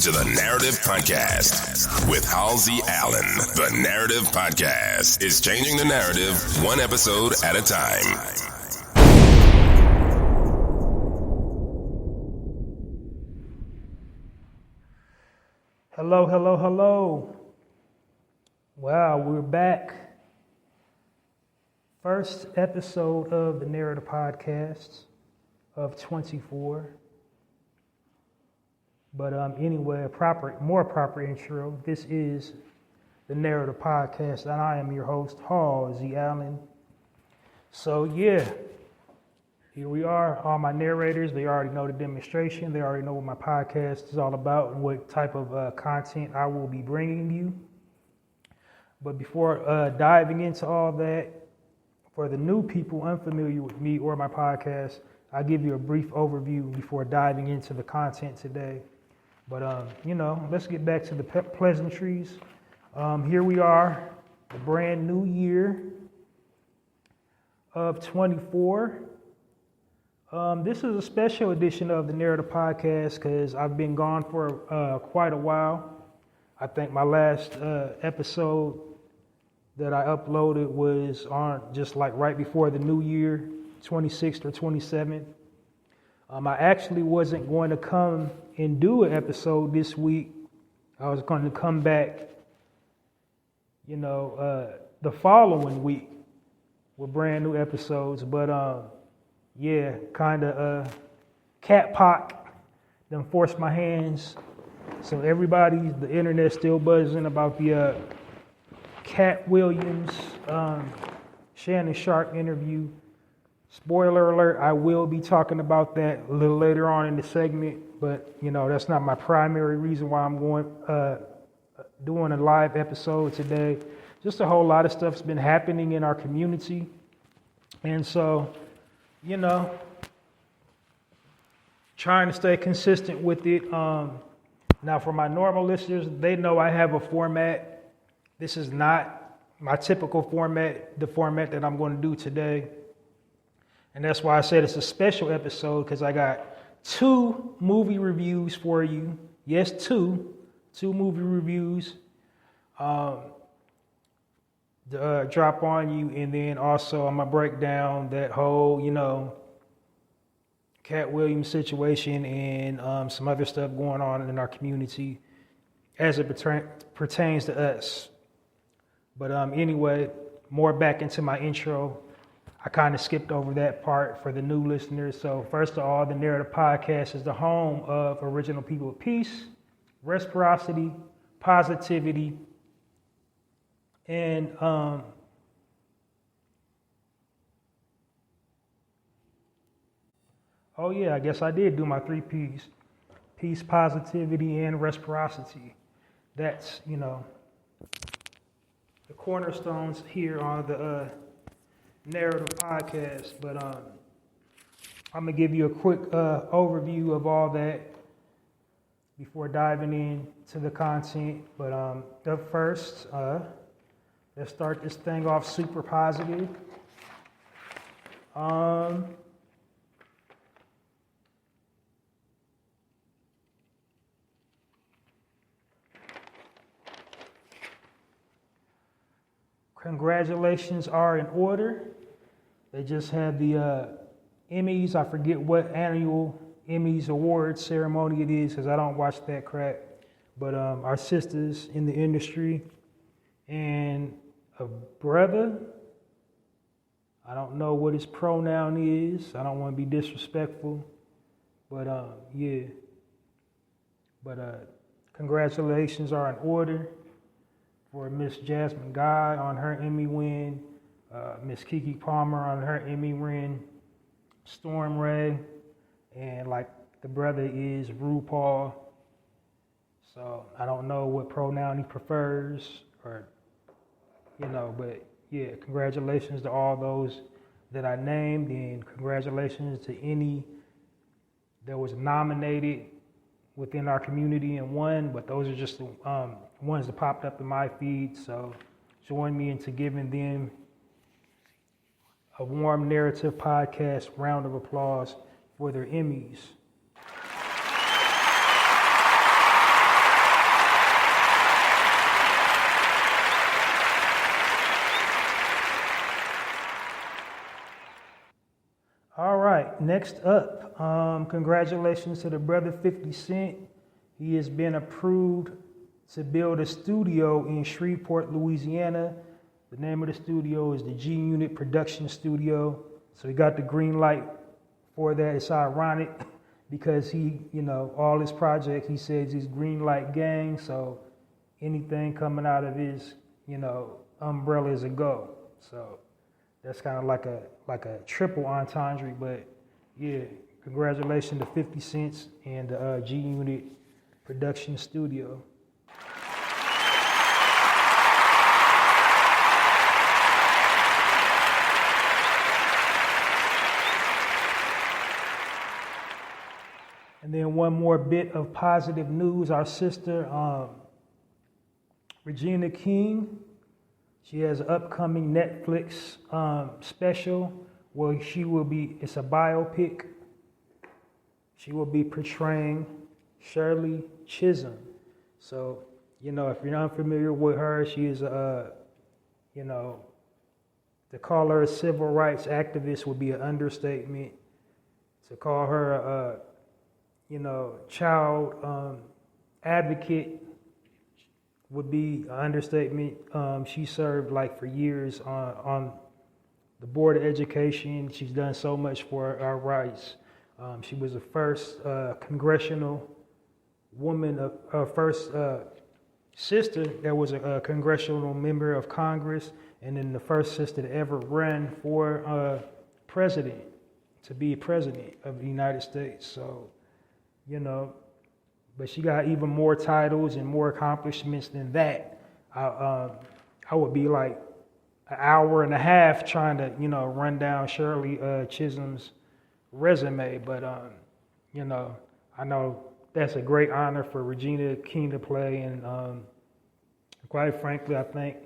to the Narrative Podcast with Halsey Allen. The Narrative Podcast is changing the narrative one episode at a time. Hello. Wow, we're back. First episode of the Narrator Podcast of 24. But anyway, more proper intro. This is the Narrator Podcast, and I am your host, Halsey Allen. So yeah, here we are. All my narrators, they already know the demonstration. They already know what my podcast is all about and what type of content I will be bringing you. But before diving into all that, for the new people unfamiliar with me or my podcast, I'll give you a brief overview before diving into the content today. But, let's get back to the pleasantries. Here we are, the brand new year of 24. This is a special edition of the Narrative Podcast because I've been gone for quite a while. I think my last episode that I uploaded was on just like right before the new year, 26th or 27th. I actually wasn't going to come and do an episode this week. I was going to come back, the following week with brand new episodes. But cat pock done forced my hands. So the internet's still buzzing about the Cat Williams, Shannon Sharp interview. Spoiler alert, I will be talking about that a little later on in the segment, but that's not my primary reason why I'm doing a live episode today. Just a whole lot of stuff's been happening in our community. And so, trying to stay consistent with it. Now for my normal listeners, they know I have a format. This is not my typical format, the format that I'm going to do today. And that's why I said it's a special episode, because I got 2 movie reviews for you. Yes, 2 movie reviews drop on you. And then also I'm going to break down that whole, Cat Williams situation and some other stuff going on in our community as it pertains to us. But anyway, more back into my intro. I kind of skipped over that part for the new listeners. So first of all, the Narrative Podcast is the home of original people of peace, reciprocity, positivity, and I guess I did do my 3 P's: peace, positivity, and reciprocity. That's the cornerstones here on the Narrative Podcast. But I'm gonna give you a quick overview of all that before diving into the content. But up first, let's start this thing off super positive. Congratulations are in order. They just had the Emmys. I forget what annual Emmys award ceremony it is because I don't watch that crap. But our sisters in the industry and a brother, I don't know what his pronoun is. I don't want to be disrespectful. But congratulations are in order for Miss Jasmine Guy on her Emmy win, Miss Keke Palmer on her Emmy win, Storm Ray, and like the brother is RuPaul. So I don't know what pronoun he prefers, but congratulations to all those that I named, and congratulations to any that was nominated within our community and won, but those are just the ones that popped up in my feed. So join me into giving them a warm Narrative Podcast round of applause for their Emmys. right, next up, congratulations to the brother 50 Cent. He has been approved to build a studio in Shreveport, Louisiana. The name of the studio is the G Unit Production Studio. So he got the green light for that. It's ironic because he, all his projects, he says he's green light gang. So anything coming out of his, umbrella is a go. So that's kind of like a triple entendre. But yeah, congratulations to 50 Cent and the G Unit Production Studio. And then one more bit of positive news. Our sister, Regina King, she has an upcoming Netflix special where it's a biopic. She will be portraying Shirley Chisholm. So, if you're unfamiliar with her, she is to call her a civil rights activist would be an understatement. To call her child advocate would be an understatement. She served for years on the Board of Education. She's done so much for our rights. She was the first congressional woman, first sister that was a congressional member of Congress, and then the first sister to ever run for president, to be president of the United States. So, but she got even more titles and more accomplishments than that. I would be like an hour and a half trying to, run down Shirley Chisholm's resume. But, I know that's a great honor for Regina King to play. And quite frankly, I think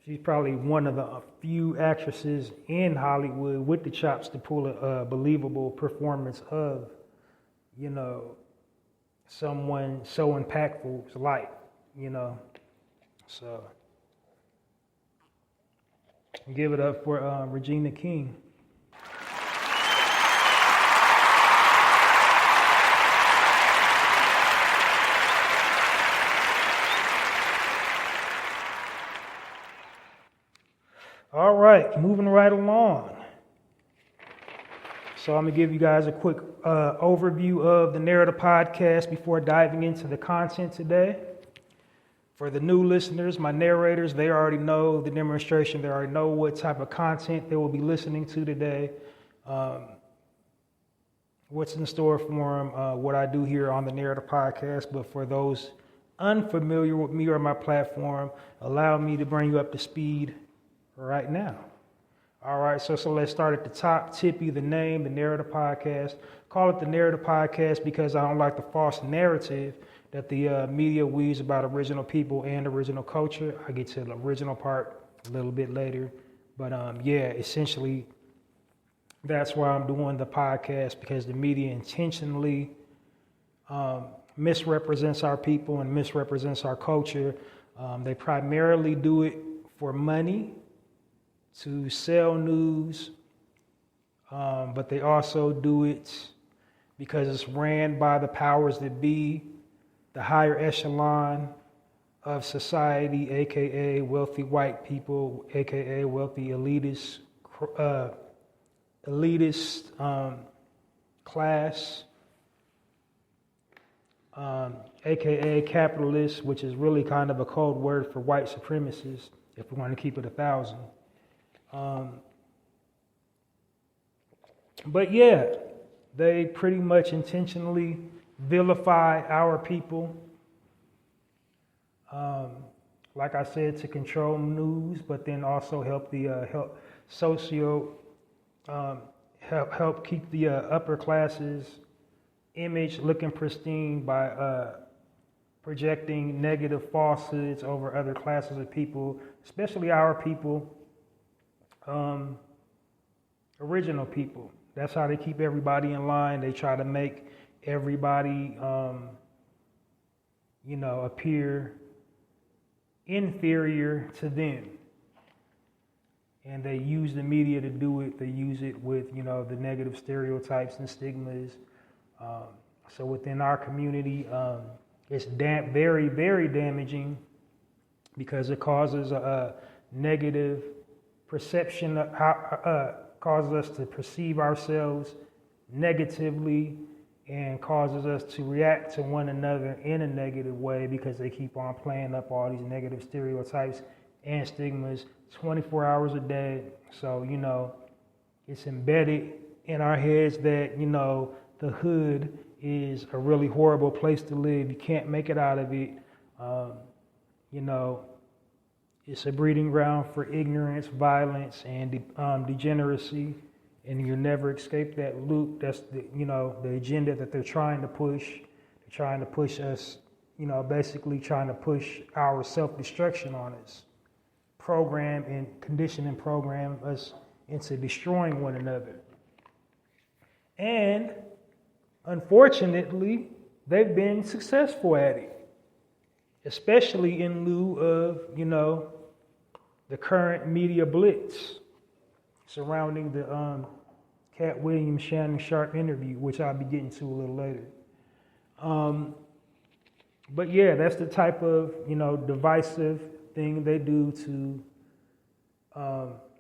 she's probably one of the few actresses in Hollywood with the chops to pull a believable performance of, someone so impactful's life, So give it up for Regina King. All right, moving right along. So I'm going to give you guys a quick overview of the Narrator podcast before diving into the content today. For the new listeners, my narrators, they already know the demonstration. They already know what type of content they will be listening to today, what's in store for them, what I do here on the Narrator podcast. But for those unfamiliar with me or my platform, allow me to bring you up to speed right now. All right, so let's start at the top. Tippy, the name, the Narrator podcast. Call it the Narrator podcast because I don't like the false narrative that the media weaves about original people and original culture. I get to the original part a little bit later. But essentially, that's why I'm doing the podcast, because the media intentionally misrepresents our people and misrepresents our culture. They primarily do it for money, to sell news, but they also do it because it's ran by the powers that be, the higher echelon of society, aka wealthy white people, aka wealthy elitist class, aka capitalists, which is really kind of a code word for white supremacists, if we want to keep it 1,000. But they pretty much intentionally vilify our people. Like I said, to control news, but then also help the help keep the upper classes image looking pristine by projecting negative falsehoods over other classes of people, especially our people. Original people. That's how they keep everybody in line. They try to make everybody, appear inferior to them. and they use the media to do it. They use it with, the negative stereotypes and stigmas. So within our community, it's very, very damaging because it causes a negative perception, causes us to perceive ourselves negatively and causes us to react to one another in a negative way because they keep on playing up all these negative stereotypes and stigmas 24 hours a day. So, it's embedded in our heads that, the hood is a really horrible place to live. You can't make it out of it. It's a breeding ground for ignorance, violence, and degeneracy. And you'll never escape that loop. That's the agenda that they're trying to push. They're trying to push us, basically trying to push our self-destruction on us. Program and condition and program us into destroying one another. And unfortunately, they've been successful at it, especially in lieu of, the current media blitz surrounding the Cat Williams Shannon Sharp interview, which I'll be getting to a little later. But yeah, that's the type of, divisive thing they do to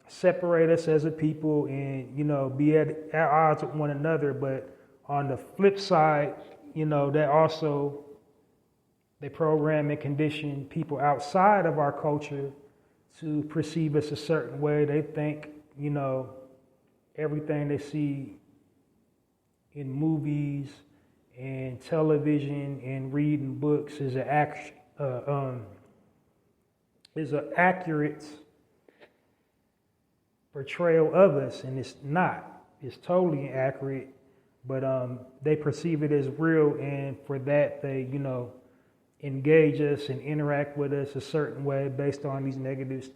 separate us as a people and, be at odds with one another. But on the flip side, that also, they program and condition people outside of our culture to perceive us a certain way. They think, everything they see in movies and television and reading books is an accurate portrayal of us, and it's not. It's totally inaccurate, but they perceive it as real, and for that they, engage us and interact with us a certain way based on these negative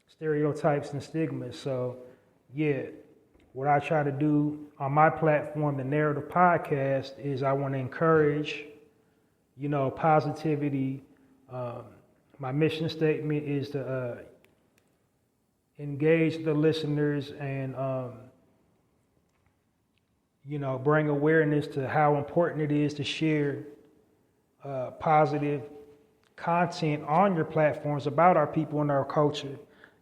stereotypes and stigmas. So, yeah, what I try to do on my platform, the Narrative Podcast, is I want to encourage, positivity. My mission statement is to engage the listeners and, bring awareness to how important it is to share positive content on your platforms about our people and our culture,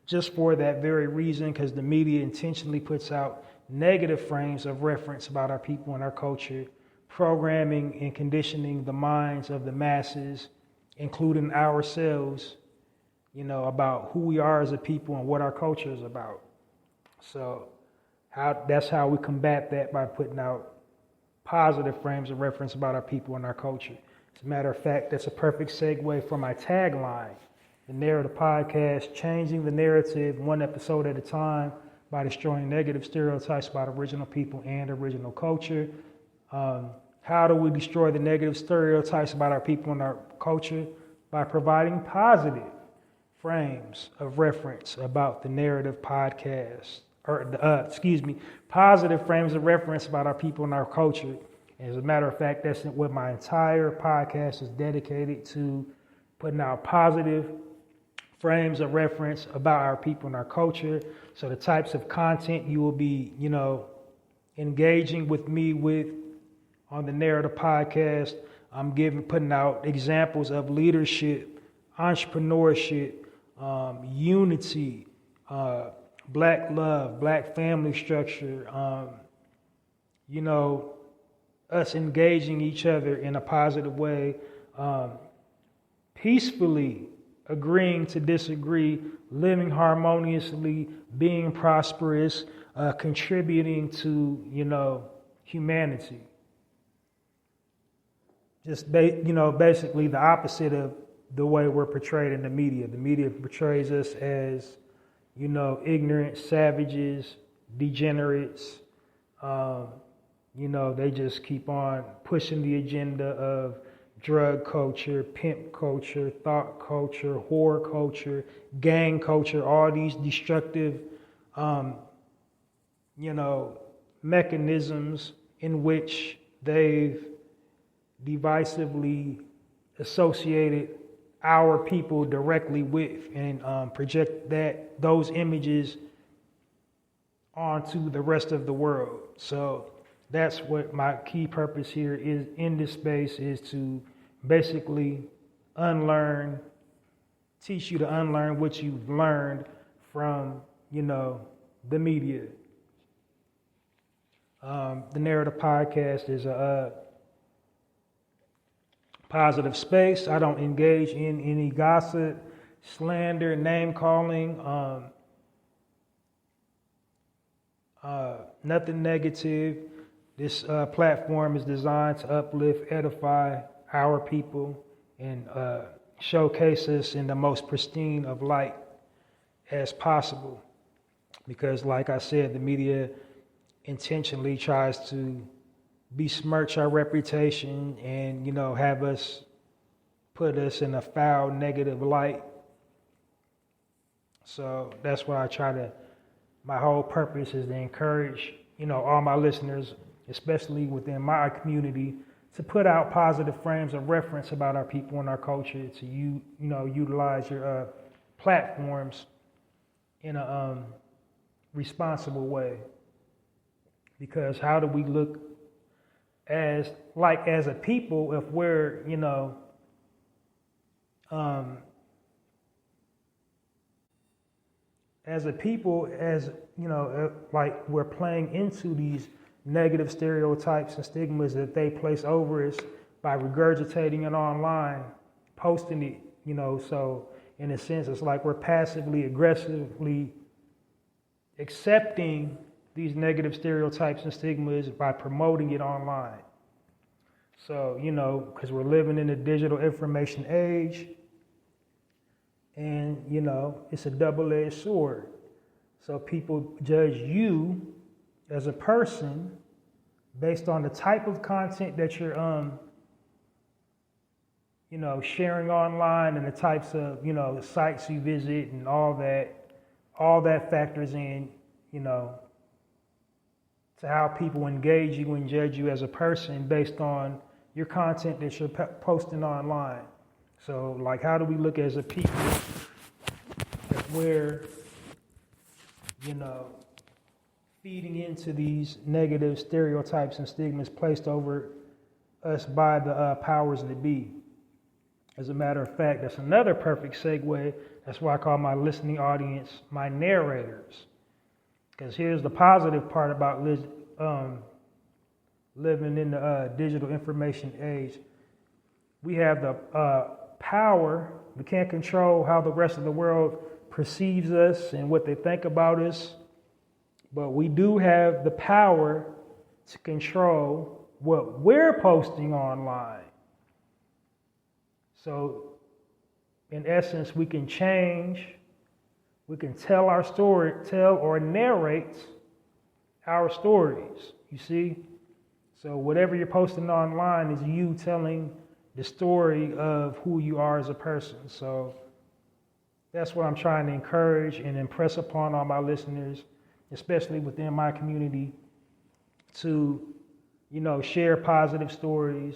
just for that very reason, because the media intentionally puts out negative frames of reference about our people and our culture, programming and conditioning the minds of the masses, including ourselves, about who we are as a people and what our culture is about. So that's how we combat that, by putting out positive frames of reference about our people and our culture. As a matter of fact, that's a perfect segue for my tagline, the Narrative Podcast, changing the narrative one episode at a time by destroying negative stereotypes about original people and original culture. How do we destroy the negative stereotypes about our people and our culture? By providing positive frames of reference about the Narrative Podcast, positive frames of reference about our people and our culture. As a matter of fact, that's what my entire podcast is dedicated to, putting out positive frames of reference about our people and our culture. So the types of content you will be, engaging with me with on the Narrative Podcast, I'm putting out examples of leadership, entrepreneurship, unity, Black love, Black family structure, us engaging each other in a positive way, peacefully agreeing to disagree, living harmoniously, being prosperous, contributing to, humanity. Just, basically the opposite of the way we're portrayed in the media. The media portrays us as, ignorant savages, degenerates. They just keep on pushing the agenda of drug culture, pimp culture, thought culture, whore culture, gang culture, all these destructive, mechanisms in which they've divisively associated our people directly with and project those images onto the rest of the world. So that's what my key purpose here is in this space, is to basically teach you to unlearn what you've learned from, the media. The Narrative Podcast is a positive space. I don't engage in any gossip, slander, name calling, nothing negative. This platform is designed to uplift, edify our people, and showcase us in the most pristine of light as possible. Because, like I said, the media intentionally tries to besmirch our reputation and, have us, put us in a foul, negative light. So that's why my whole purpose is to encourage, all my listeners, especially within my community, to put out positive frames of reference about our people and our culture, to utilize your platforms in a responsible way. Because how do we look as a people if we're, as a people, like we're playing into these negative stereotypes and stigmas that they place over us by regurgitating it online, posting it, so in a sense, it's like we're passively, aggressively accepting these negative stereotypes and stigmas by promoting it online. So, because we're living in a digital information age, and, it's a double-edged sword. So people judge you as a person based on the type of content that you're, sharing online, and the types of, sites you visit, and all that factors in, to how people engage you and judge you as a person based on your content that you're posting online. So, like, how do we look as a people if we're, feeding into these negative stereotypes and stigmas placed over us by the powers that be? As a matter of fact, that's another perfect segue. That's why I call my listening audience my narrators. Because here's the positive part about living in the digital information age. We have the power. We can't control how the rest of the world perceives us and what they think about us, but we do have the power to control what we're posting online. So, in essence, we can change, we can tell our story, tell or narrate our stories, you see? So whatever you're posting online is you telling the story of who you are as a person. So that's what I'm trying to encourage and impress upon all my listeners, especially within my community, to, share positive stories,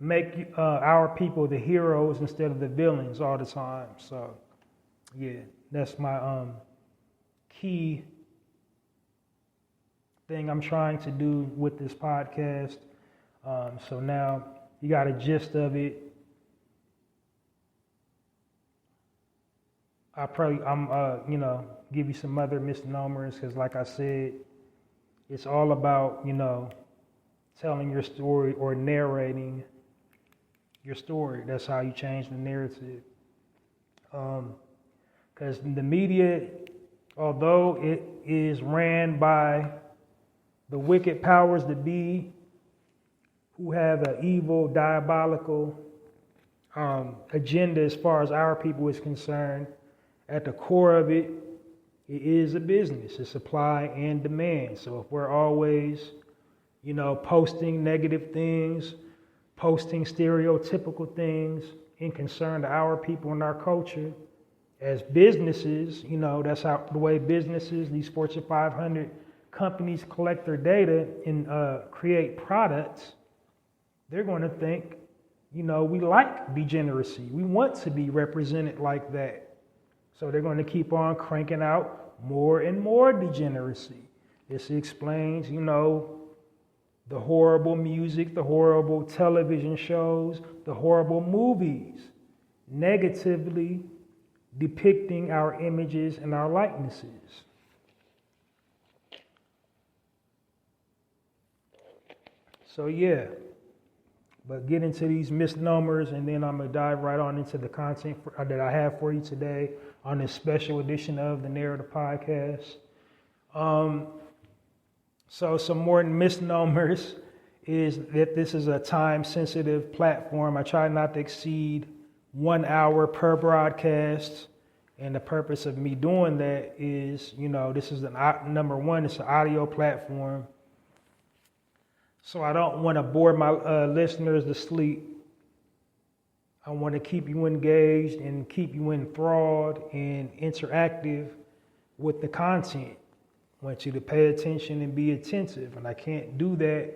make our people the heroes instead of the villains all the time. So, yeah, that's my key thing I'm trying to do with this podcast. So now you got a gist of it. I'm give you some other misnomers, because like I said, it's all about, telling your story or narrating your story. That's how you change the narrative. Because the media, although it is ran by the wicked powers that be, who have an evil, diabolical agenda as far as our people is concerned, at the core of it, it is a business. It's supply and demand. So if we're always, posting negative things, posting stereotypical things in concern to our people and our culture, as businesses, that's how the way businesses, these Fortune 500 companies collect their data and create products, they're going to think, we like degeneracy. We want to be represented like that. So they're going to keep on cranking out more and more degeneracy. This explains, the horrible music, the horrible television shows, the horrible movies, negatively depicting our images and our likenesses. So yeah, but get into these misnomers, and then I'm going to dive right on into the content that I have for you today on this special edition of the Narrator Podcast. So some more misnomers is that this is a time-sensitive platform. I try not to exceed 1 hour per broadcast, and the purpose of me doing that is, this is number one, it's an audio platform. So I don't want to bore my listeners to sleep. I want to keep you engaged and keep you enthralled and interactive with the content. I want you to pay attention and be attentive. And I can't do that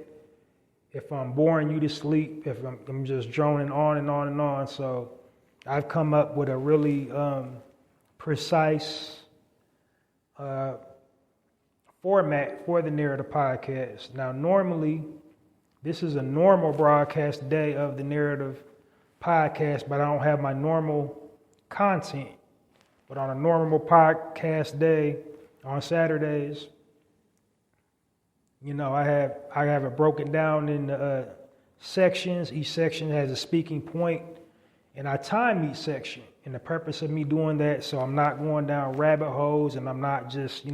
if I'm boring you to sleep, if I'm just droning on and on and on. So I've come up with a really precise format for the Narrator Podcast. Now, normally, this is a normal broadcast day of the Narrative Podcast, but I don't have my normal content. But on a normal podcast day, on Saturdays, I have it broken down in sections. Each section has a speaking point, and I time each section. And the purpose of me doing that, so I'm not going down rabbit holes, and I'm not just,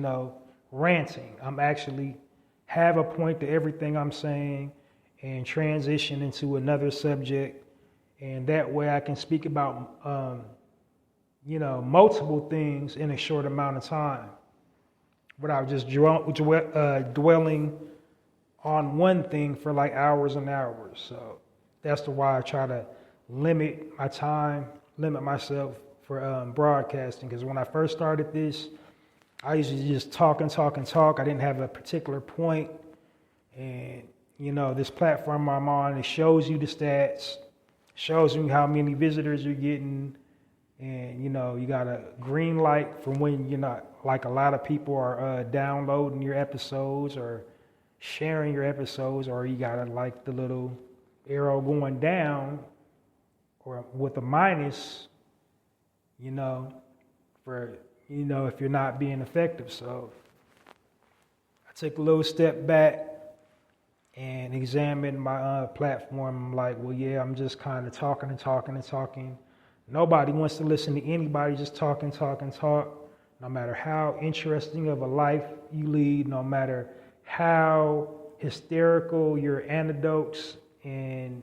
ranting. I'm actually have a point to everything I'm saying and transition into another subject. And that way I can speak about, multiple things in a short amount of time without just dwelling on one thing for like hours and hours. So that's why I try to limit my time, limit myself for broadcasting. Because when I first started this, I used to just talk. I didn't have a particular point. And, this platform I'm on, it shows you the stats, shows you how many visitors you're getting. And, you got a green light from when you're not, like a lot of people are downloading your episodes or sharing your episodes, or you got like the little arrow going down or with a minus, for, if you're not being effective. So I took a little step back and examined my platform. I'm like, well, yeah, I'm just kind of talking. Nobody wants to listen to anybody just talk. No matter how interesting of a life you lead, no matter how hysterical your anecdotes and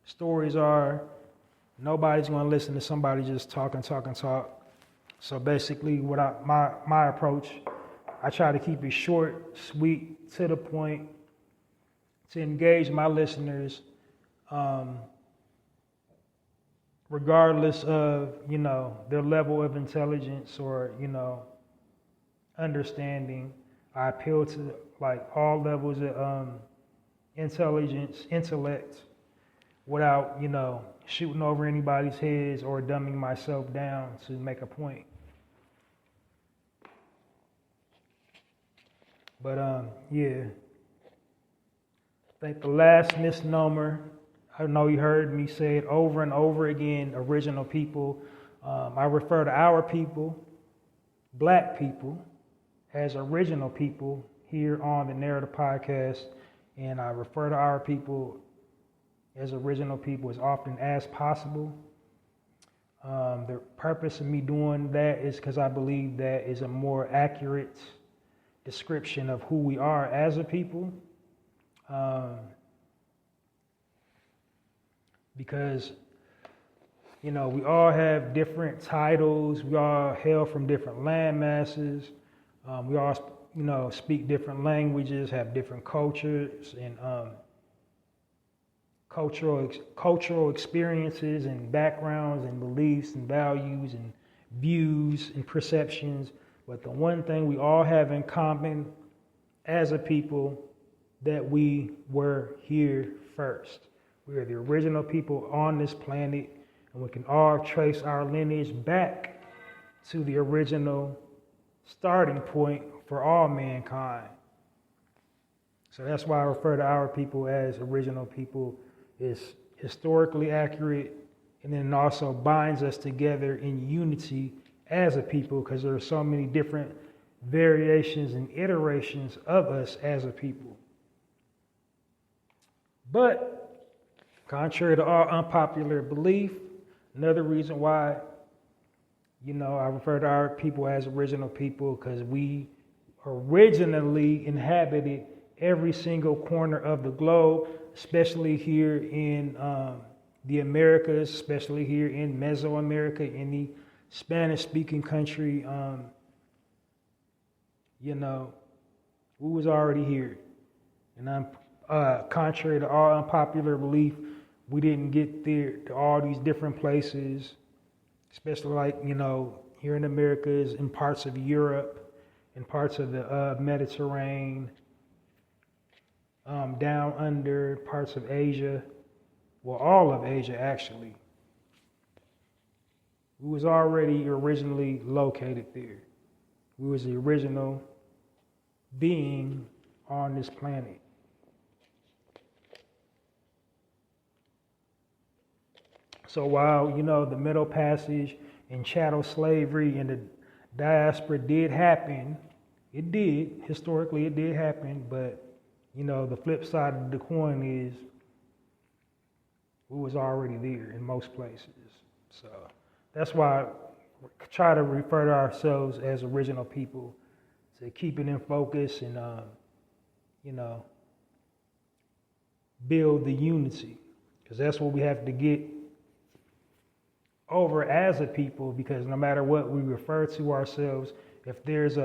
stories are, nobody's going to listen to somebody just talk. So basically, my approach, I try to keep it short, sweet, to the point, to engage my listeners, regardless of, their level of intelligence or, understanding. I appeal to like all levels of intellect, without, shooting over anybody's heads or dumbing myself down to make a point. But yeah, I think the last misnomer, I know you heard me say it over and over again, original people. I refer to our people, Black people, as original people here on the Narrative Podcast, and I refer to our people as original people as often as possible. The purpose of me doing that is because I believe that is a more accurate description of who we are as a people. Because, we all have different titles. We all hail from different land masses. We all, speak different languages, have different cultures and cultural experiences and backgrounds and beliefs and values and views and perceptions. But the one thing we all have in common as a people, that we were here first. We are the original people on this planet, and we can all trace our lineage back to the original starting point for all mankind. So that's why I refer to our people as original people. It's historically accurate, and then it also binds us together in unity as a people, because there are so many different variations and iterations of us as a people. But contrary to all unpopular belief, another reason why, I refer to our people as original people, because we originally inhabited every single corner of the globe, especially here in the Americas, especially here in Mesoamerica, in the Spanish-speaking country. We was already here. And contrary to all unpopular belief, we didn't get there to all these different places, especially like, here in the Americas, in parts of Europe, in parts of the Mediterranean, down under parts of Asia, well, all of Asia actually. We was already originally located there. We was the original being on this planet. So while, the Middle Passage and chattel slavery and the diaspora did happen, it did, historically it did happen, but, the flip side of the coin is we was already there in most places. So that's why we try to refer to ourselves as original people, to keep it in focus and, build the unity, because that's what we have to get over as a people, because no matter what we refer to ourselves, if there's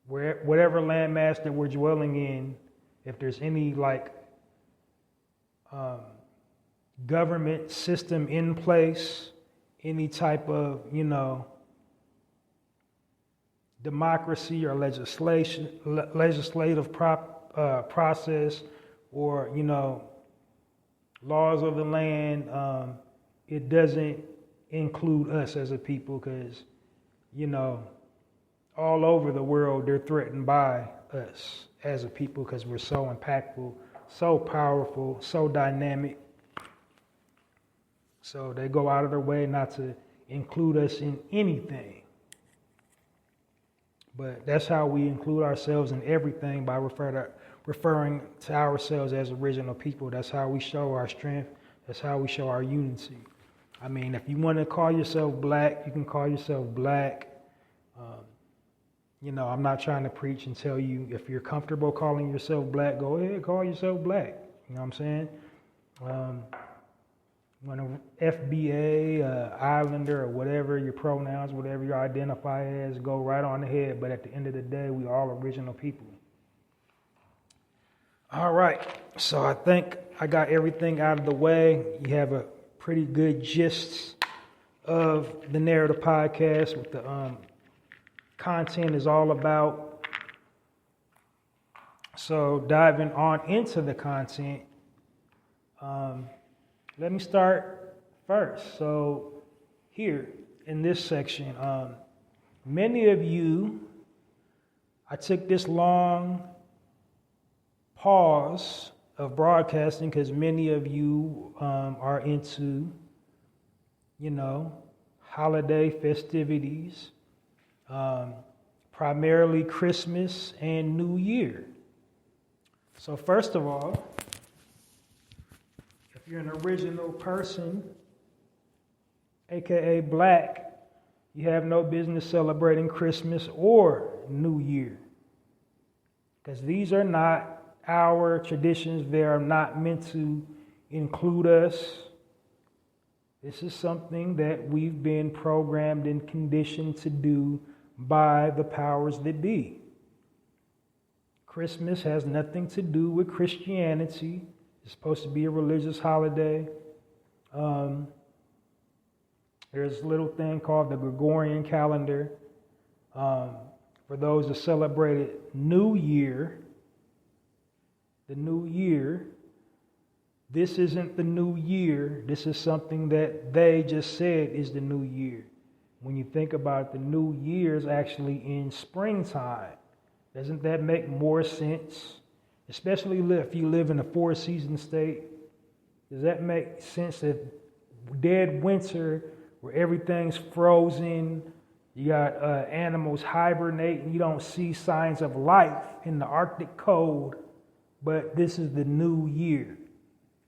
whatever landmass that we're dwelling in, if there's any government system in place, any type of, democracy or legislative process, or, laws of the land, it doesn't include us as a people, because, all over the world, they're threatened by us as a people, because we're so impactful, so powerful, so dynamic. So they go out of their way not to include us in anything. But that's how we include ourselves in everything, by referring to ourselves as original people. That's how we show our strength. That's how we show our unity. I mean, if you want to call yourself black, you can call yourself black. I'm not trying to preach and tell you, if you're comfortable calling yourself black, go ahead, call yourself black. You know what I'm saying? When an FBA, Islander, or whatever your pronouns, whatever you identify as, go right on ahead. But at the end of the day, we all original people. All right. So I think I got everything out of the way. You have a pretty good gist of the Narrator podcast, what the content is all about. So diving on into the content, let me start first. So here in this section, many of you, I took this long pause of broadcasting because many of you are into, holiday festivities, primarily Christmas and New Year. So first of all, if you're an original person, aka black, you have no business celebrating Christmas or New Year, because these are not our traditions. They are not meant to include us. This is something that we've been programmed and conditioned to do by the powers that be. Christmas has nothing to do with Christianity. It's supposed to be a religious holiday. There's a little thing called the Gregorian calendar. For those that celebrated New Year, the New Year, this isn't the new year. This is something that they just said is the new year. When you think about it, the new year is actually in springtime. Doesn't that make more sense? Especially if you live in a four-season state. Does that make sense that dead winter, where everything's frozen, you got animals hibernating, you don't see signs of life in the Arctic cold, but this is the new year?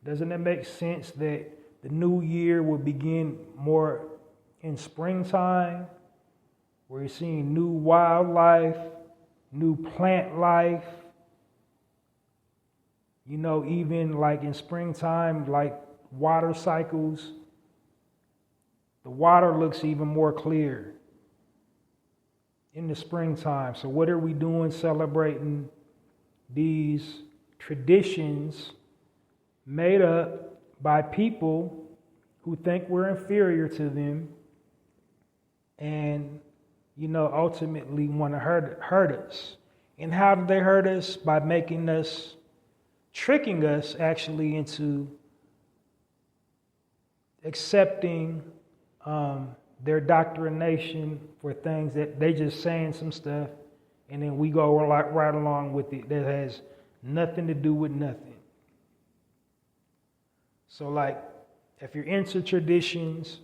Doesn't it make sense that the new year will begin more in springtime, where you're seeing new wildlife, new plant life? You know, even like in springtime, like water cycles, the water looks even more clear in the springtime. So what are we doing celebrating these traditions made up by people who think we're inferior to them and, you know, ultimately want to hurt us? And how do they hurt us? By tricking us actually into accepting their doctrination for things that they just saying some stuff, and then we go right along with it that has nothing to do with nothing. So like, if you're into traditions,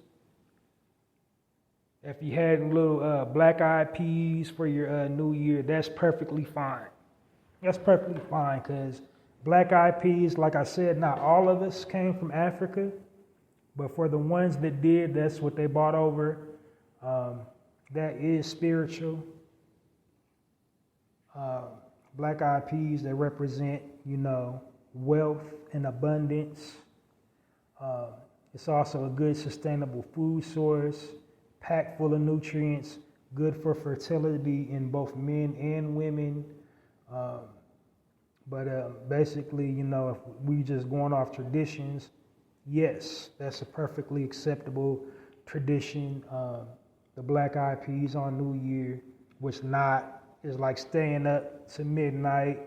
if you had little black eyed peas for your new year, that's perfectly fine. That's perfectly fine, because black eyed peas, like I said, not all of us came from Africa, but for the ones that did, that's what they brought over. That is spiritual. Black eyed peas, they represent, you know, wealth and abundance. It's also a good sustainable food source, packed full of nutrients, good for fertility in both men and women. But basically, you know, if we just going off traditions, yes, that's a perfectly acceptable tradition. The black eyed peas on New Year, which is like staying up to midnight,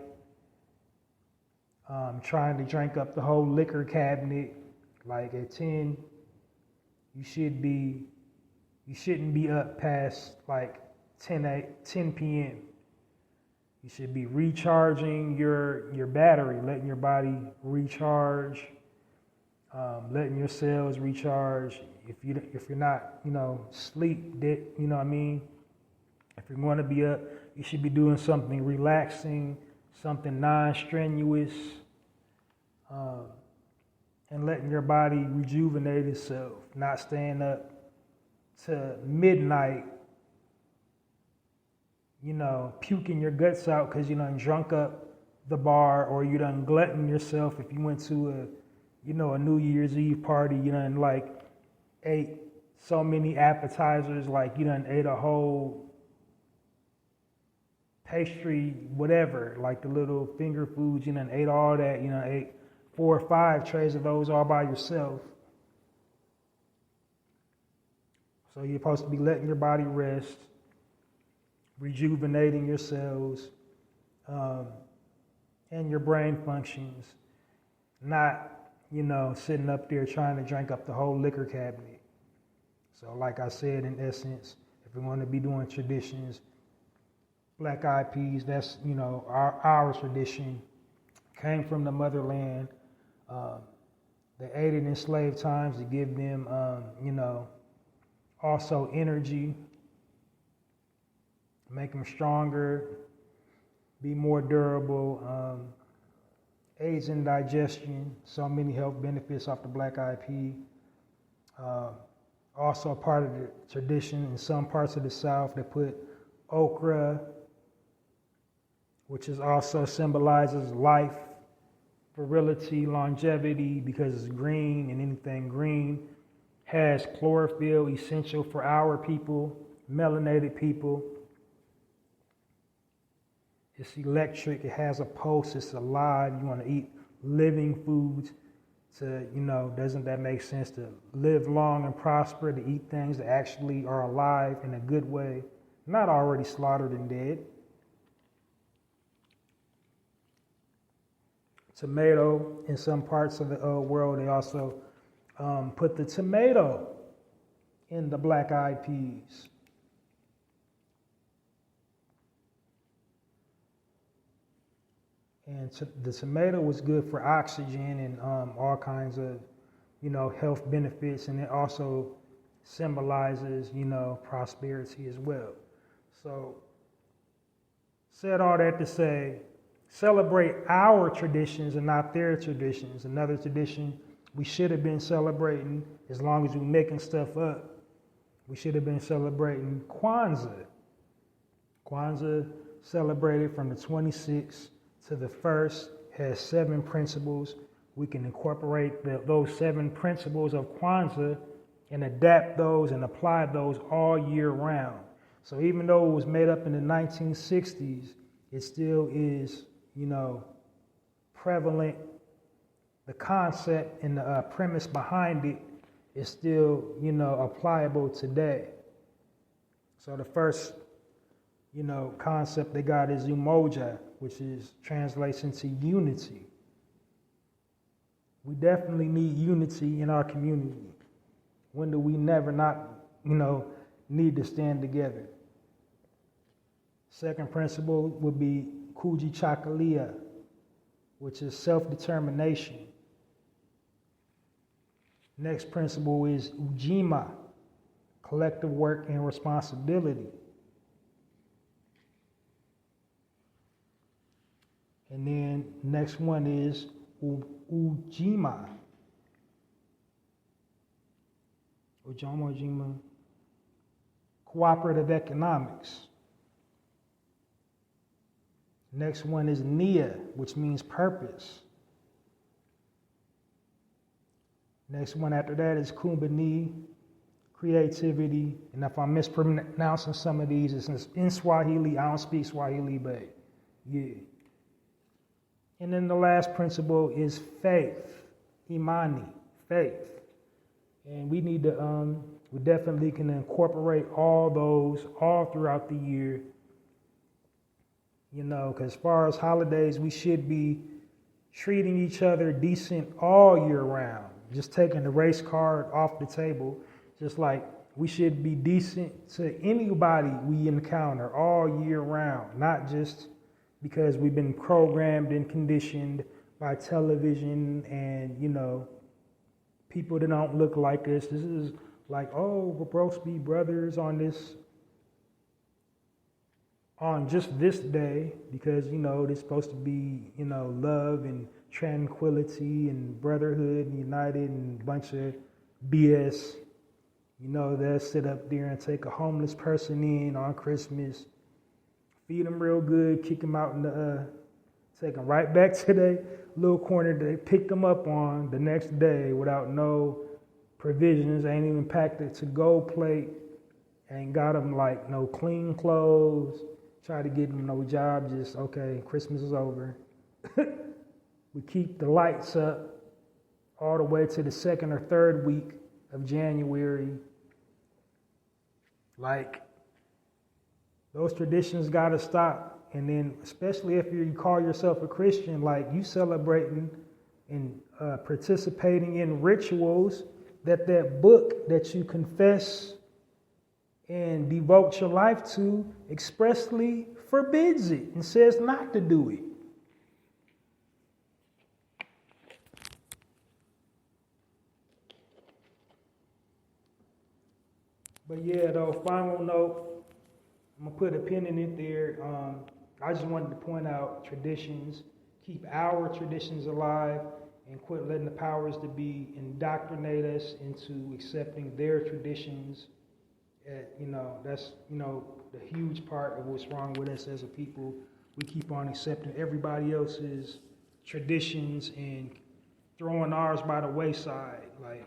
trying to drink up the whole liquor cabinet. Like at 10, you shouldn't be up past like 10 p.m. You should be recharging your battery, letting your body recharge, letting your cells recharge. If you're not, you know, sleep, you know what I mean? If you're going to be up, you should be doing something relaxing, something non-strenuous, and letting your body rejuvenate itself, not staying up to midnight, you know, puking your guts out because you done drunk up the bar, or you done glutton yourself if you went to a New Year's Eve party, you done like ate so many appetizers, like you done ate a whole pastry, whatever, like the little finger foods, you done ate all that, you know, ate 4 or 5 trays of those all by yourself. So you're supposed to be letting your body rest, rejuvenating your cells, and your brain functions, not, you know, sitting up there trying to drink up the whole liquor cabinet. So like I said, in essence, if we're going to be doing traditions, black eyed peas, that's, you know, our tradition, came from the motherland. They ate it in slave times to give them, you know, also energy, make them stronger, be more durable, aids in digestion, so many health benefits off the black eyed pea. Also part of the tradition in some parts of the South, they put okra, which is also symbolizes life, virility, longevity, because it's green, and anything green has chlorophyll, essential for our people, melanated people. It's electric, it has a pulse, it's alive. You want to eat living foods to, you know, doesn't that make sense? To live long and prosper, to eat things that actually are alive in a good way, not already slaughtered and dead. tomato. In some parts of the world, they also put the tomato in the black-eyed peas. And the tomato was good for oxygen and all kinds of, health benefits. And it also symbolizes, prosperity as well. So, said all that to say, celebrate our traditions and not their traditions. Another tradition we should have been celebrating, as long as we're making stuff up, we should have been celebrating Kwanzaa. Kwanzaa celebrated from the 26th to the 1st, has 7 principles. We can incorporate those 7 principles of Kwanzaa and adapt those and apply those all year round. So even though it was made up in the 1960s, it still is, prevalent. The concept and the premise behind it is still, applicable today. So the first, concept they got is umoja, which translates into unity. We definitely need unity in our community. When do we never not, need to stand together? Second principle would be kujichagulia, which is self-determination. Next principle is ujima, collective work and responsibility. And then next one is ujima. Ujima, cooperative economics. Next one is nia, which means purpose. Next one after that is kumbani, creativity. And if I'm mispronouncing some of these, it's in Swahili. I don't speak Swahili, but yeah. And then the last principle is faith, imani, faith. And we need to, we definitely can incorporate all those all throughout the year. Because as far as holidays, we should be treating each other decent all year round. Just taking the race card off the table, just like we should be decent to anybody we encounter all year round, not just because we've been programmed and conditioned by television and, people that don't look like us. This is like, oh, we're supposed to be brothers on just this day because, it's supposed to be, love and tranquility and brotherhood and united and a bunch of BS. They'll sit up there and take a homeless person in on Christmas, feed them real good, kick them out in the, take them right back to their little corner that they picked them up on the next day without no provisions, ain't even packed a to-go plate, ain't got them like no clean clothes, try to get them no job, just, okay, Christmas is over. We keep the lights up all the way to the 2nd or 3rd week of January. Like, those traditions got to stop. And then, especially if you call yourself a Christian, like you celebrating and participating in rituals that book that you confess and devote your life to expressly forbids it and says not to do it. But yeah, though, final note, I'm going to put a pin in it there. I just wanted to point out traditions, keep our traditions alive, and quit letting the powers that be indoctrinate us into accepting their traditions. That's, the huge part of what's wrong with us as a people. We keep on accepting everybody else's traditions and throwing ours by the wayside, like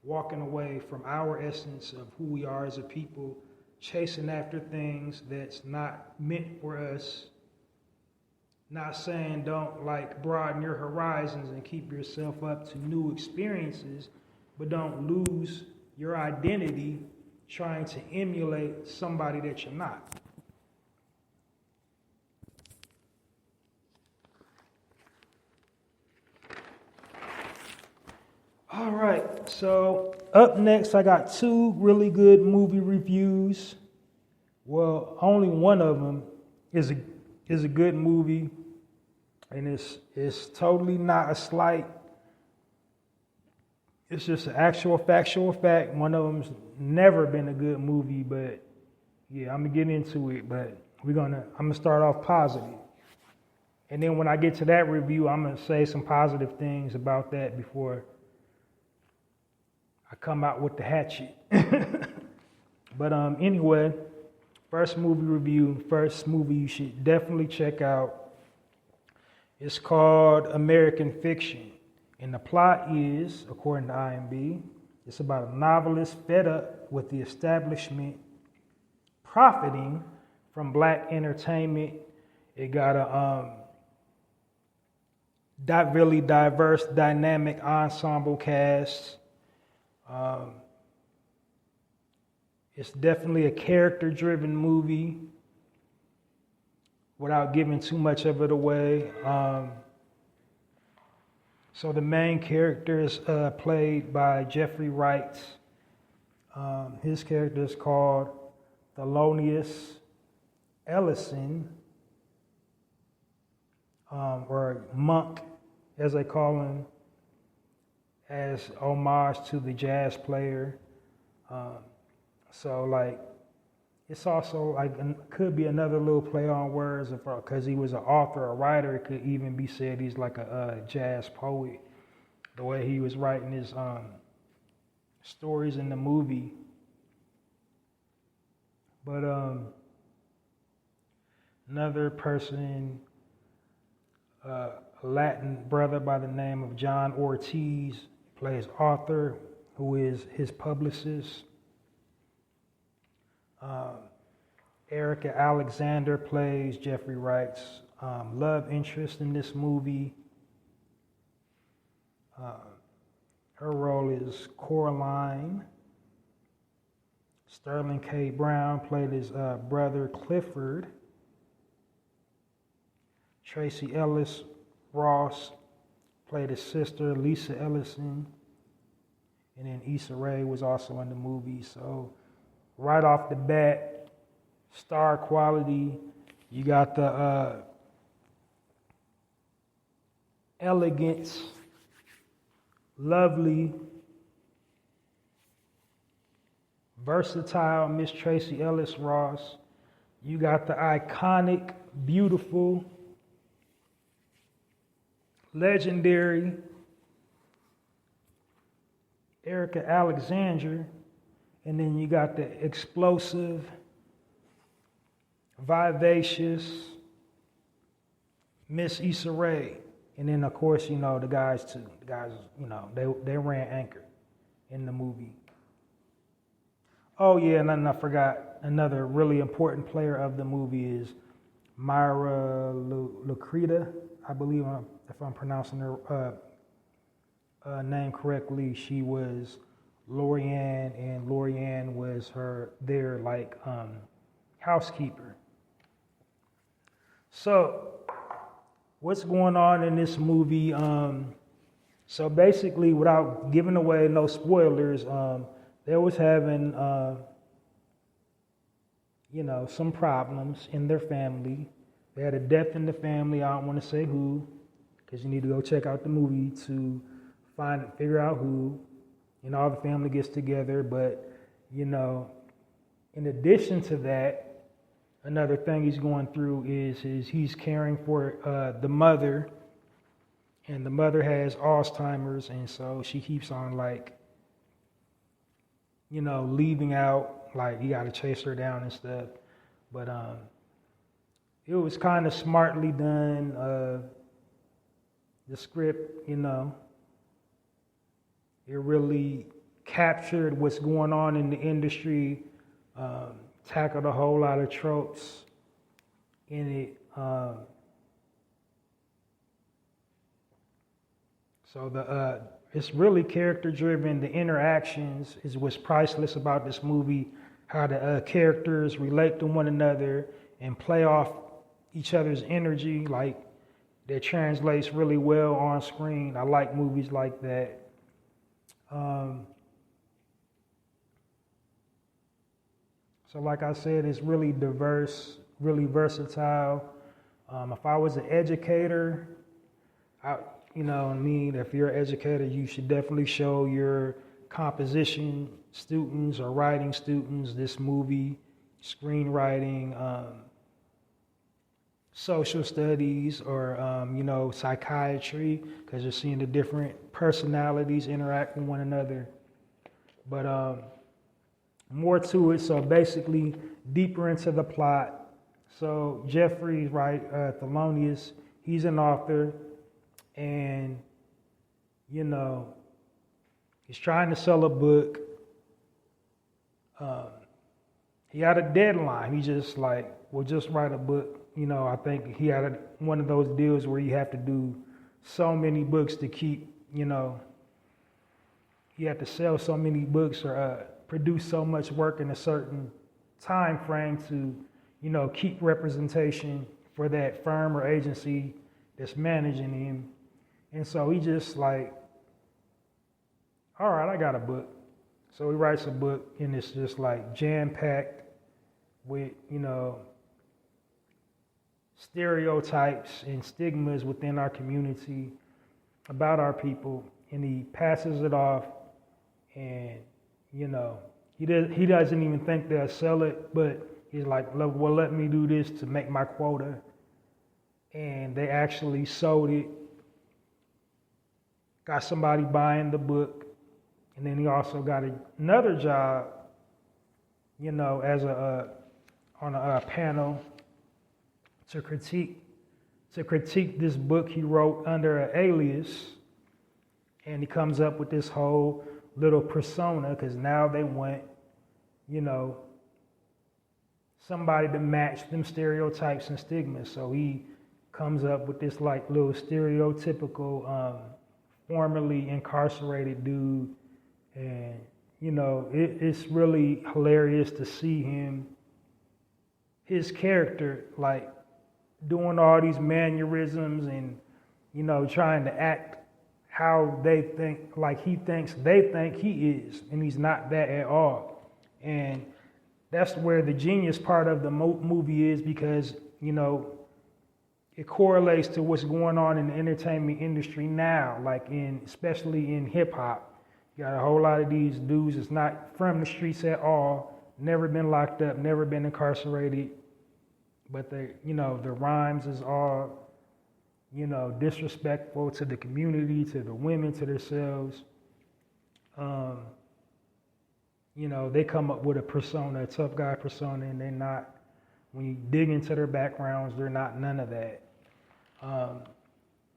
walking away from our essence of who we are as a people, chasing after things that's not meant for us. Not saying don't broaden your horizons and keep yourself up to new experiences, but don't lose your identity trying to emulate somebody that you're not. All right, so up next, I got two really good movie reviews. Well, only one of them is a good movie, and it's totally not a slight. It's just an actual factual fact. One of them's never been a good movie, but yeah, I'm gonna get into it. But I'm gonna start off positive, and then when I get to that review, I'm gonna say some positive things about that before I come out with the hatchet. But anyway, first movie you should definitely check out. It's called American Fiction. And the plot is, according to IMDb, it's about a novelist fed up with the establishment profiting from black entertainment. It got a really diverse, dynamic ensemble cast. It's definitely a character-driven movie without giving too much of it away. So the main character is played by Jeffrey Wright. His character is called Thelonious Ellison, or Monk, as they call him, as homage to the jazz player. So like, it's also like could be another little play on words because he was an author, a writer. It could even be said he's like a jazz poet. The way he was writing his stories in the movie. But another person, a Latin brother by the name of John Ortiz, plays Arthur, who is his publicist. Erica Alexander plays Jeffrey Wright's love interest in this movie. Her role is Coraline. Sterling K. Brown played his brother Clifford. Tracy Ellis Ross played his sister Lisa Ellison. And then Issa Rae was also in the movie. So right off the bat, star quality. You got the elegant, lovely, versatile Miss Tracy Ellis Ross. You got the iconic, beautiful, legendary Erica Alexander. And then you got the explosive, vivacious Miss Issa Rae. And then, of course, the guys, too. The guys, they ran anchor in the movie. Oh, yeah, and then I forgot another really important player of the movie is Myra Lucreta. I believe, if I'm pronouncing her name correctly, she was Lorianne, and Lorianne was their housekeeper. So, what's going on in this movie? So basically, without giving away no spoilers, they was having, some problems in their family. They had a death in the family. I don't want to say who, because you need to go check out the movie to figure out who. All the family gets together, but, in addition to that, another thing he's going through is he's caring for the mother, and the mother has Alzheimer's, and so she keeps on leaving out, you got to chase her down and stuff. But it was kind of smartly done. The script, it really captured what's going on in the industry. Tackled a whole lot of tropes in it. So it's really character driven. The interactions is what's priceless about this movie. How the characters relate to one another and play off each other's energy, that translates really well on screen. I like movies like that. So like I said, it's really diverse, really versatile. If I was an educator, if you're an educator, you should definitely show your composition students or writing students this movie, screenwriting, social studies, or, psychiatry, because you're seeing the different personalities interact with one another. But more to it, so basically deeper into the plot. So Jeffrey, Thelonious, he's an author, and, he's trying to sell a book. He had a deadline. He just just write a book. I think he had one of those deals where you have to do so many books to keep, you have to sell so many books or produce so much work in a certain time frame to, keep representation for that firm or agency that's managing him. And so he just all right, I got a book. So he writes a book, and it's just jam-packed with, stereotypes and stigmas within our community about our people. And he passes it off, and, he doesn't even think they'll sell it, but he's like, well, let me do this to make my quota. And they actually sold it, got somebody buying the book. And then he also got another job, as on a panel to critique this book he wrote under an alias. And he comes up with this whole little persona, because now they want, somebody to match them stereotypes and stigmas. So he comes up with this little stereotypical, formerly incarcerated dude. And, it's really hilarious to see his character, doing all these mannerisms and, trying to act how they think, they think he is, and he's not that at all. And that's where the genius part of the movie is, because, it correlates to what's going on in the entertainment industry now, especially in hip hop. You got a whole lot of these dudes that's not from the streets at all, never been locked up, never been incarcerated, but their rhymes is all, disrespectful to the community, to the women, to themselves. They come up with a persona, a tough guy persona, and they're not, when you dig into their backgrounds, they're not none of that.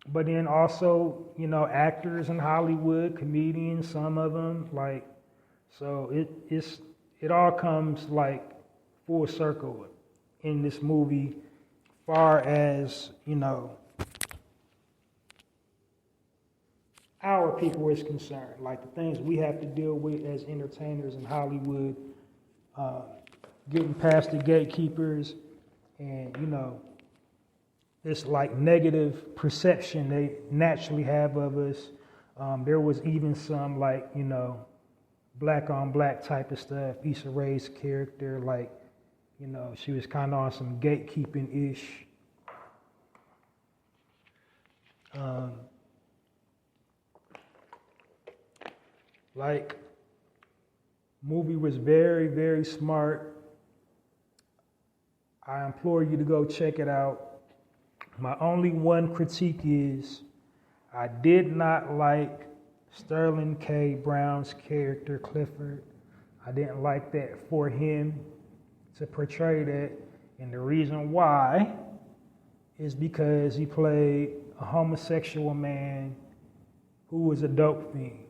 But then also, actors in Hollywood, comedians, some of them, so it all comes full circle in this movie, far as, our people is concerned, the things we have to deal with as entertainers in Hollywood, getting past the gatekeepers, and, this negative perception they naturally have of us. There was even some black on black type of stuff. Issa Rae's character, she was kind of on some gatekeeping-ish. Movie was very, very smart. I implore you to go check it out. My only one critique is I did not like Sterling K. Brown's character, Clifford. I didn't like that for him to portray that. And the reason why is because he played a homosexual man who was a dope fiend.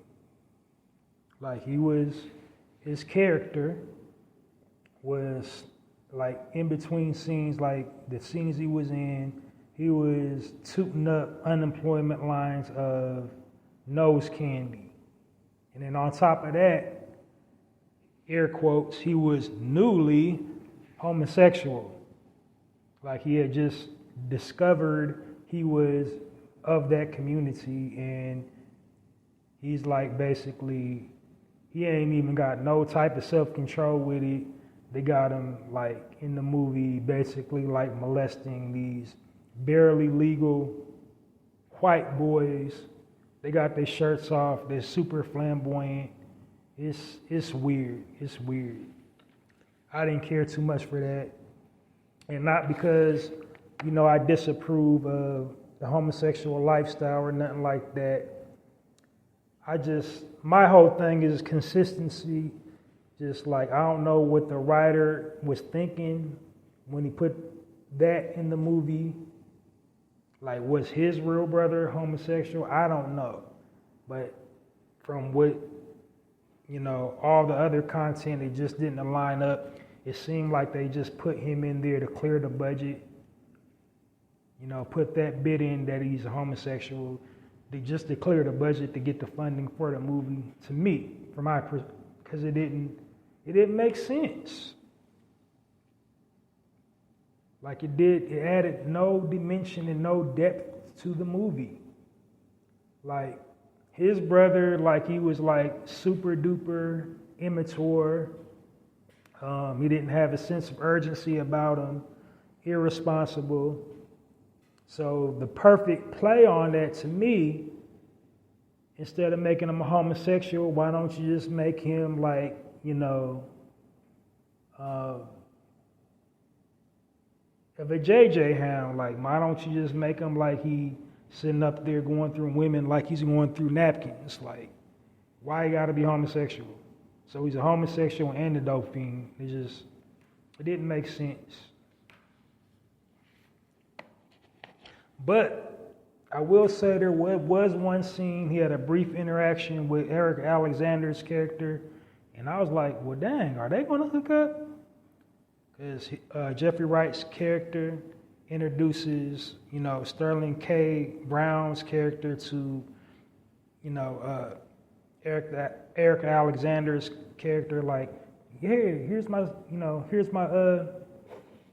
His character was in between scenes, the scenes he was in, he was tooting up unemployment lines of nose candy. And then on top of that, air quotes, he was newly homosexual. He had just discovered he was of that community, and he's like basically, he ain't even got no type of self-control with it. They got him like in the movie basically like molesting these barely legal white boys. They got their shirts off. They're super flamboyant. It's weird. It's weird. I didn't care too much for that. And not because, I disapprove of the homosexual lifestyle or nothing like that. My whole thing is consistency. Just like, I don't know what the writer was thinking when he put that in the movie. Like, was his real brother homosexual? I don't know. But from what, all the other content, it just didn't line up. It seemed like they just put him in there to clear the budget. Put that bit in that he's a homosexual. Just to clear the budget to get the funding for the movie. To me, because it didn't make sense. Like it added no dimension and no depth to the movie. Like his brother, like he was like super duper immature. He didn't have a sense of urgency about him, irresponsible. So the perfect play on that to me, instead of making him a homosexual, why don't you just make him like, of a JJ hound? Like, why don't you just make him like he sitting up there going through women like he's going through napkins? Like, why you gotta be homosexual? So he's a homosexual and a dope fiend. It didn't make sense. But I will say there was one scene, he had a brief interaction with Eric Alexander's character, and I was like, well, dang, are they gonna hook up? Because Jeffrey Wright's character introduces, Sterling K. Brown's character to, Eric Alexander's character. Like, yeah, here's my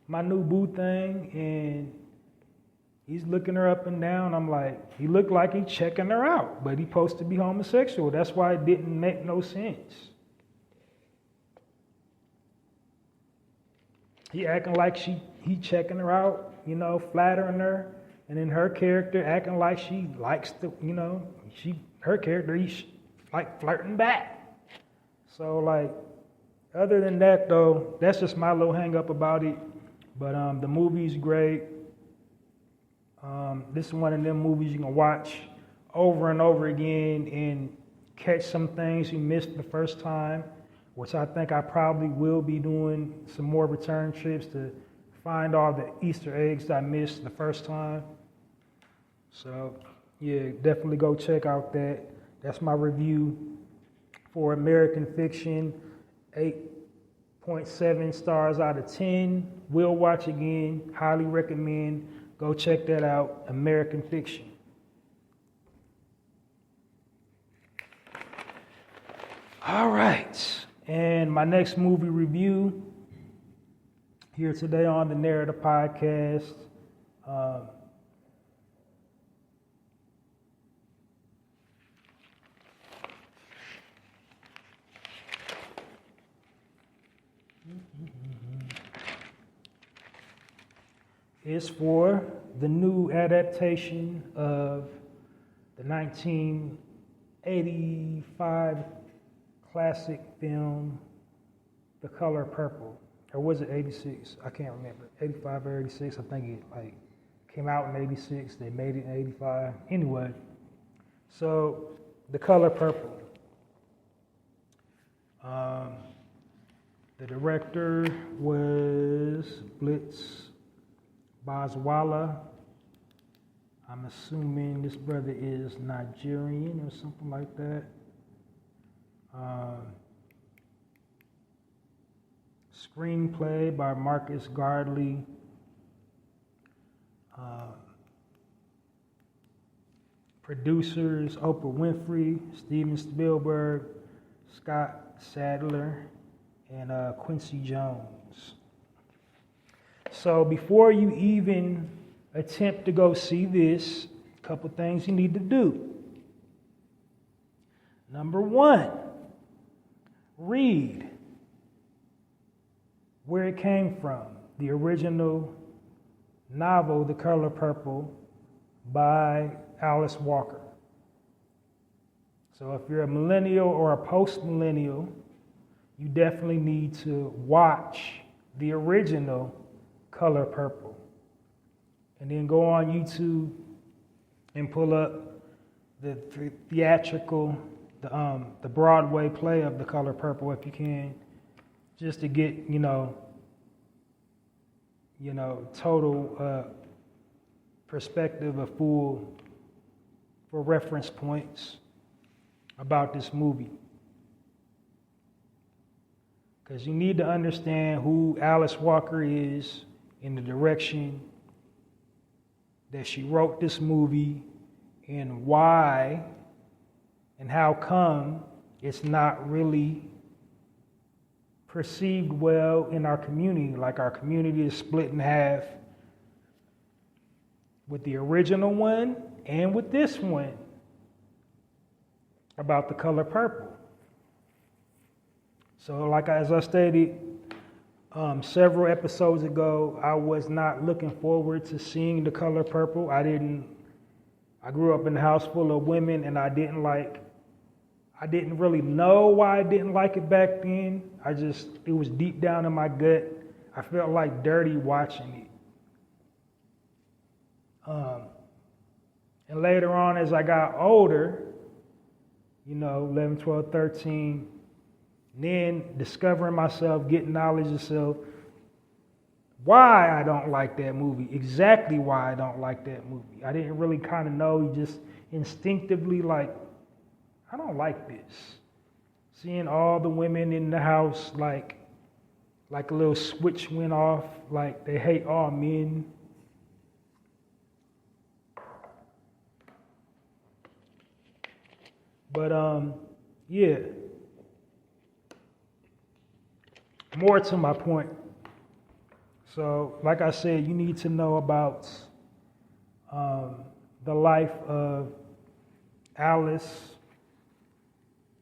my new boo thing, and he's looking her up and down. I'm like, he looked like he checking her out, but he supposed to be homosexual. That's why it didn't make no sense. He acting like he checking her out, flattering her, and then her character acting like she likes her character, he's like flirting back. So like, other than that though, that's just my little hang up about it. But the movie's great. This is one of them movies you can watch over and over again and catch some things you missed the first time, which I think I probably will be doing some more return trips to find all the Easter eggs that I missed the first time. So yeah, definitely go check out that. That's my review for American Fiction. 8.7 stars out of 10. Will watch again. Highly recommend. Go check that out. American Fiction. All right. And my next movie review here today on the Narrator Podcast. Is for the new adaptation of the 1985 classic film, The Color Purple. Or was it 86? I can't remember. 85 or 86. I think it came out in 86. They made it in 85. Anyway, so The Color Purple. The director was Blitz Bazwala. I'm assuming this brother is Nigerian or something like that. Screenplay by Marcus Gardley. Producers Oprah Winfrey, Steven Spielberg, Scott Sadler, and Quincy Jones. So before you even attempt to go see this, a couple things you need to do. Number one, read where it came from. The original novel, The Color Purple, by Alice Walker. So if you're a millennial or a post-millennial, you definitely need to watch the original Color Purple. And then go on YouTube and pull up the theatrical, the Broadway play of The Color Purple if you can, just to get, total perspective, for reference points about this movie. Because you need to understand who Alice Walker is in the direction that she wrote this movie and why and how come it's not really perceived well in our community. Like our community is split in half with the original one and with this one about The Color Purple. So as I stated several episodes ago, I was not looking forward to seeing The Color Purple. I grew up in a house full of women, and I didn't really know why I didn't like it back then. It was deep down in my gut. I felt like dirty watching it. And later on, as I got older, 11, 12, 13, then discovering myself, getting knowledge of self, why I don't like that movie, exactly why I don't like that movie. I didn't really kind of know, just instinctively I don't like this. Seeing all the women in the house, like a little switch went off, like they hate all men. But yeah. More to my point. So, like I said, you need to know about the life of Alice,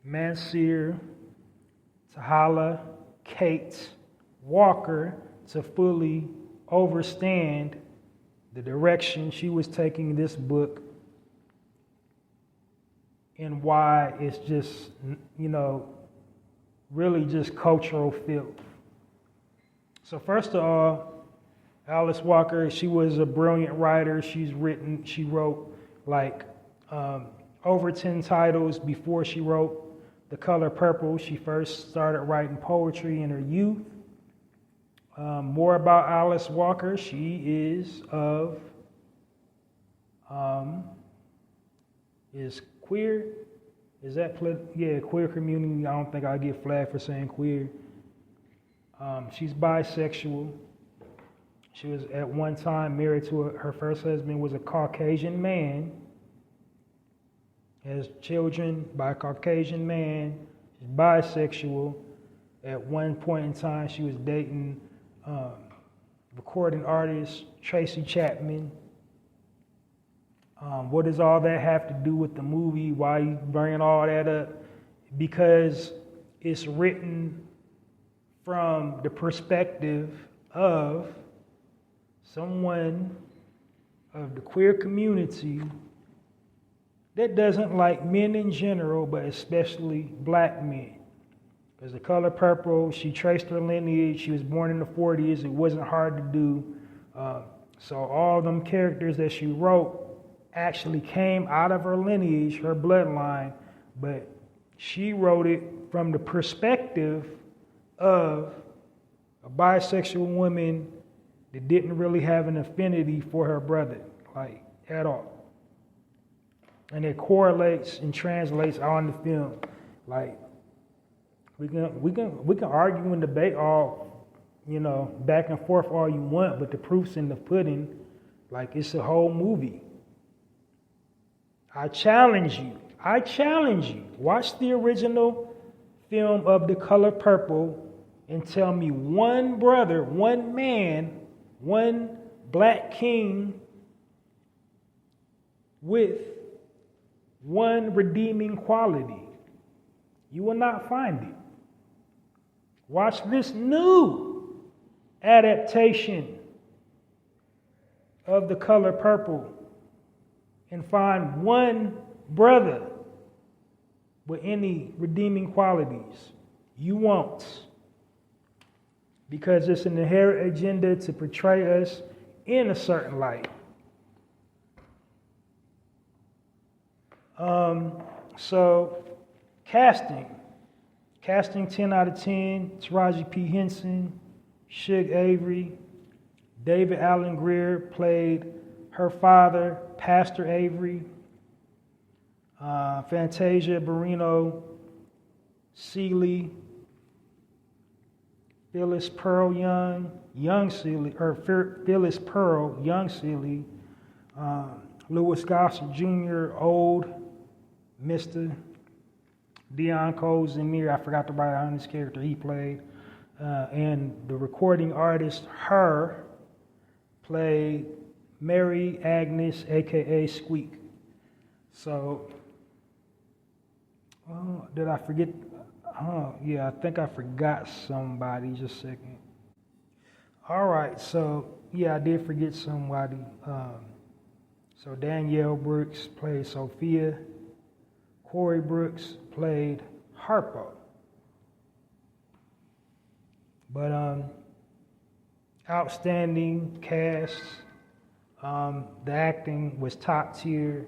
Mansir, Tahala, Kate, Walker to fully understand the direction she was taking this book and why it's just, really just cultural filth. So first of all, Alice Walker, she was a brilliant writer. She wrote over 10 titles before she wrote The Color Purple. She first started writing poetry in her youth. More about Alice Walker. She is queer. Is that queer community? I don't think I get flagged for saying queer. She's bisexual. She was at one time married to her first husband was a Caucasian man. Has children by a Caucasian man. She's bisexual. At one point in time, she was dating recording artist Tracy Chapman. What does all that have to do with the movie? Why are you bringing all that up? Because it's written from the perspective of someone of the queer community that doesn't like men in general, but especially black men. Because The Color Purple, she traced her lineage. She was born in the 40s. It wasn't hard to do. So all them characters that she wrote actually came out of her lineage, her bloodline, but she wrote it from the perspective of a bisexual woman that didn't really have an affinity for her brother, at all. And it correlates and translates on the film. We can argue and debate all, back and forth all you want, but the proof's in the pudding. It's a whole movie. I challenge you. Watch the original film of The Color Purple and tell me one brother, one man, one black king with one redeeming quality. You will not find it. Watch this new adaptation of The Color Purple and find one brother with any redeeming qualities. You won't. Because it's an inherent agenda to portray us in a certain light. So, casting 10 out of 10, Taraji P. Henson, Shug Avery, David Allen Greer played her father, Pastor Avery, Fantasia Barrino Seeley, Phyllis Pearl Young Seeley, Louis Gossett Jr., Old, Mr. Dion Cole Zamir, I forgot to write on his character he played, and the recording artist, Her, played Mary Agnes, a.k.a. Squeak. So, did I forget? Yeah, I think I forgot somebody. Just a second. All right, so, yeah, I did forget somebody. So Danielle Brooks played Sophia. Corey Brooks played Harpo. But outstanding cast. The acting was top tier,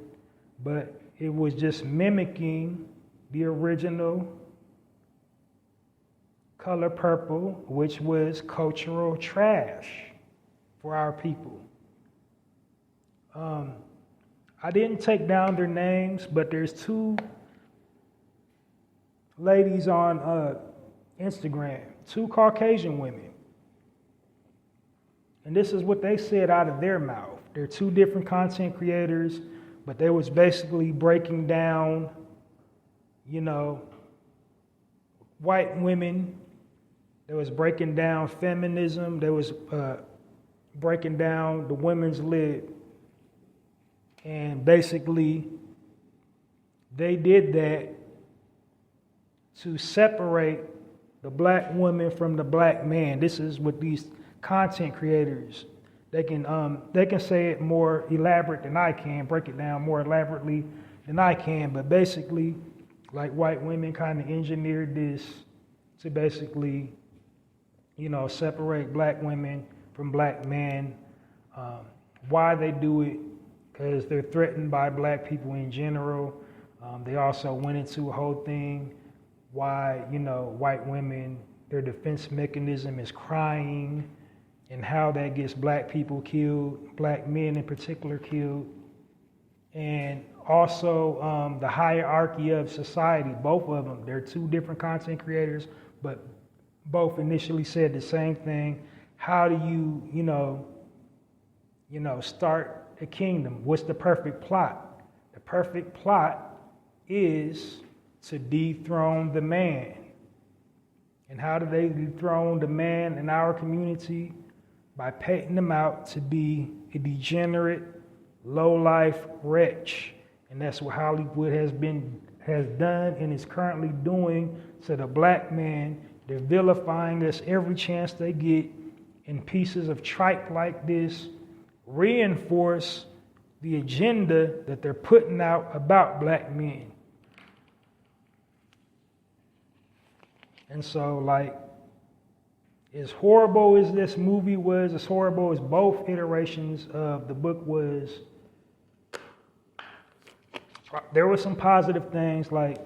but it was just mimicking the original Color Purple, which was cultural trash for our people. I didn't take down their names, but there's two ladies on Instagram, two Caucasian women. And this is what they said out of their mouth. They're two different content creators, but they was basically breaking down, white women. They was breaking down feminism. They was breaking down the women's lib. And basically, they did that to separate the black woman from the black man. This is what these content creators, they can say it more elaborate than I can, break it down more elaborately than I can, but basically, like white women kind of engineered this to basically, separate black women from black men. Why they do it? Because they're threatened by black people in general. They also went into a whole thing why, white women, their defense mechanism is crying, and how that gets black people killed, black men in particular killed. And also the hierarchy of society, both of them. They're two different content creators, but both initially said the same thing. How do you, start a kingdom? What's the perfect plot? The perfect plot is to dethrone the man. And how do they dethrone the man in our community? By painting them out to be a degenerate, low-life wretch. And that's what Hollywood has done and is currently doing to the black man. They're vilifying us every chance they get, and pieces of tripe like this reinforce the agenda that they're putting out about black men. And so, as horrible as this movie was, as horrible as both iterations of the book was, there were some positive things The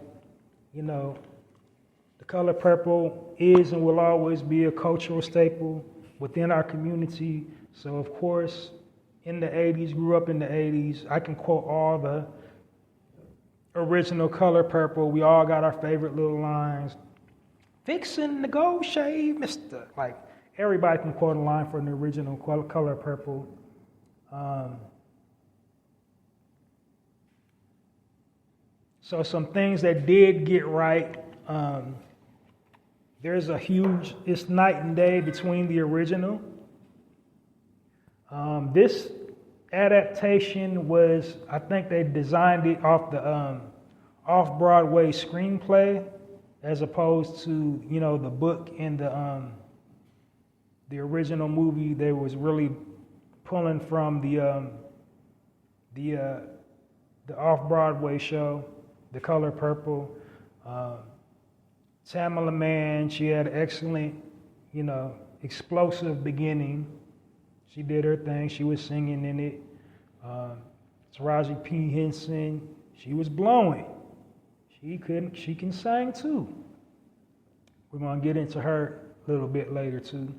Color Purple is and will always be a cultural staple within our community. So, of course, in the 80s, grew up in the 80s, I can quote all the original Color Purple. We all got our favorite little lines. Fixin' the gold shade, mister. Everybody can quote a line from the original Color Purple. So some things that did get right. There's it's night and day between the original. This adaptation was, I think they designed it off the off-Broadway screenplay as opposed to, you know, the book and the original movie. They was really pulling from the off-Broadway show, The Color Purple. Tamala Mann, she had an excellent, you know, explosive beginning. She did her thing. She was singing in it. Taraji P. Henson, she was blowing. She can sing too. We're gonna get into her a little bit later too,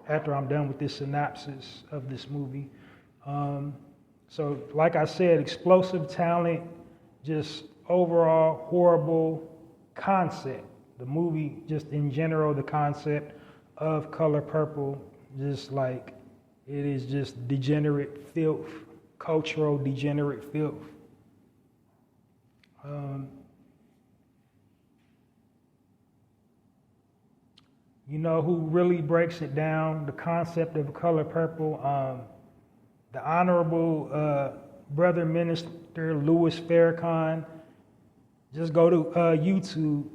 after I'm done with this synopsis of this movie. So like I said, explosive talent, just overall horrible concept. The movie, just in general, the concept of Color Purple, just like, it is just degenerate filth, cultural degenerate filth. You know who really breaks it down, the concept of Color Purple? The Honorable Brother Minister Louis Farrakhan. Just go to YouTube,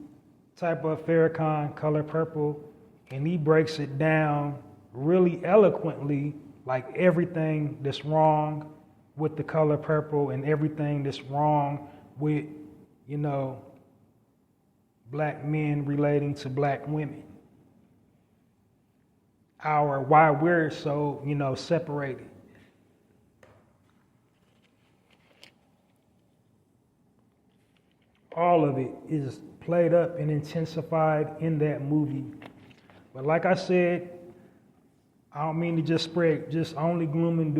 type of Farrakhan Color Purple, and he breaks it down really eloquently, like everything that's wrong with the color purple and everything that's wrong with, you know, black men relating to black women. Why we're so, you know, separated. All of it is played up and intensified in that movie. But like I said, I don't mean to just spread just only gloom and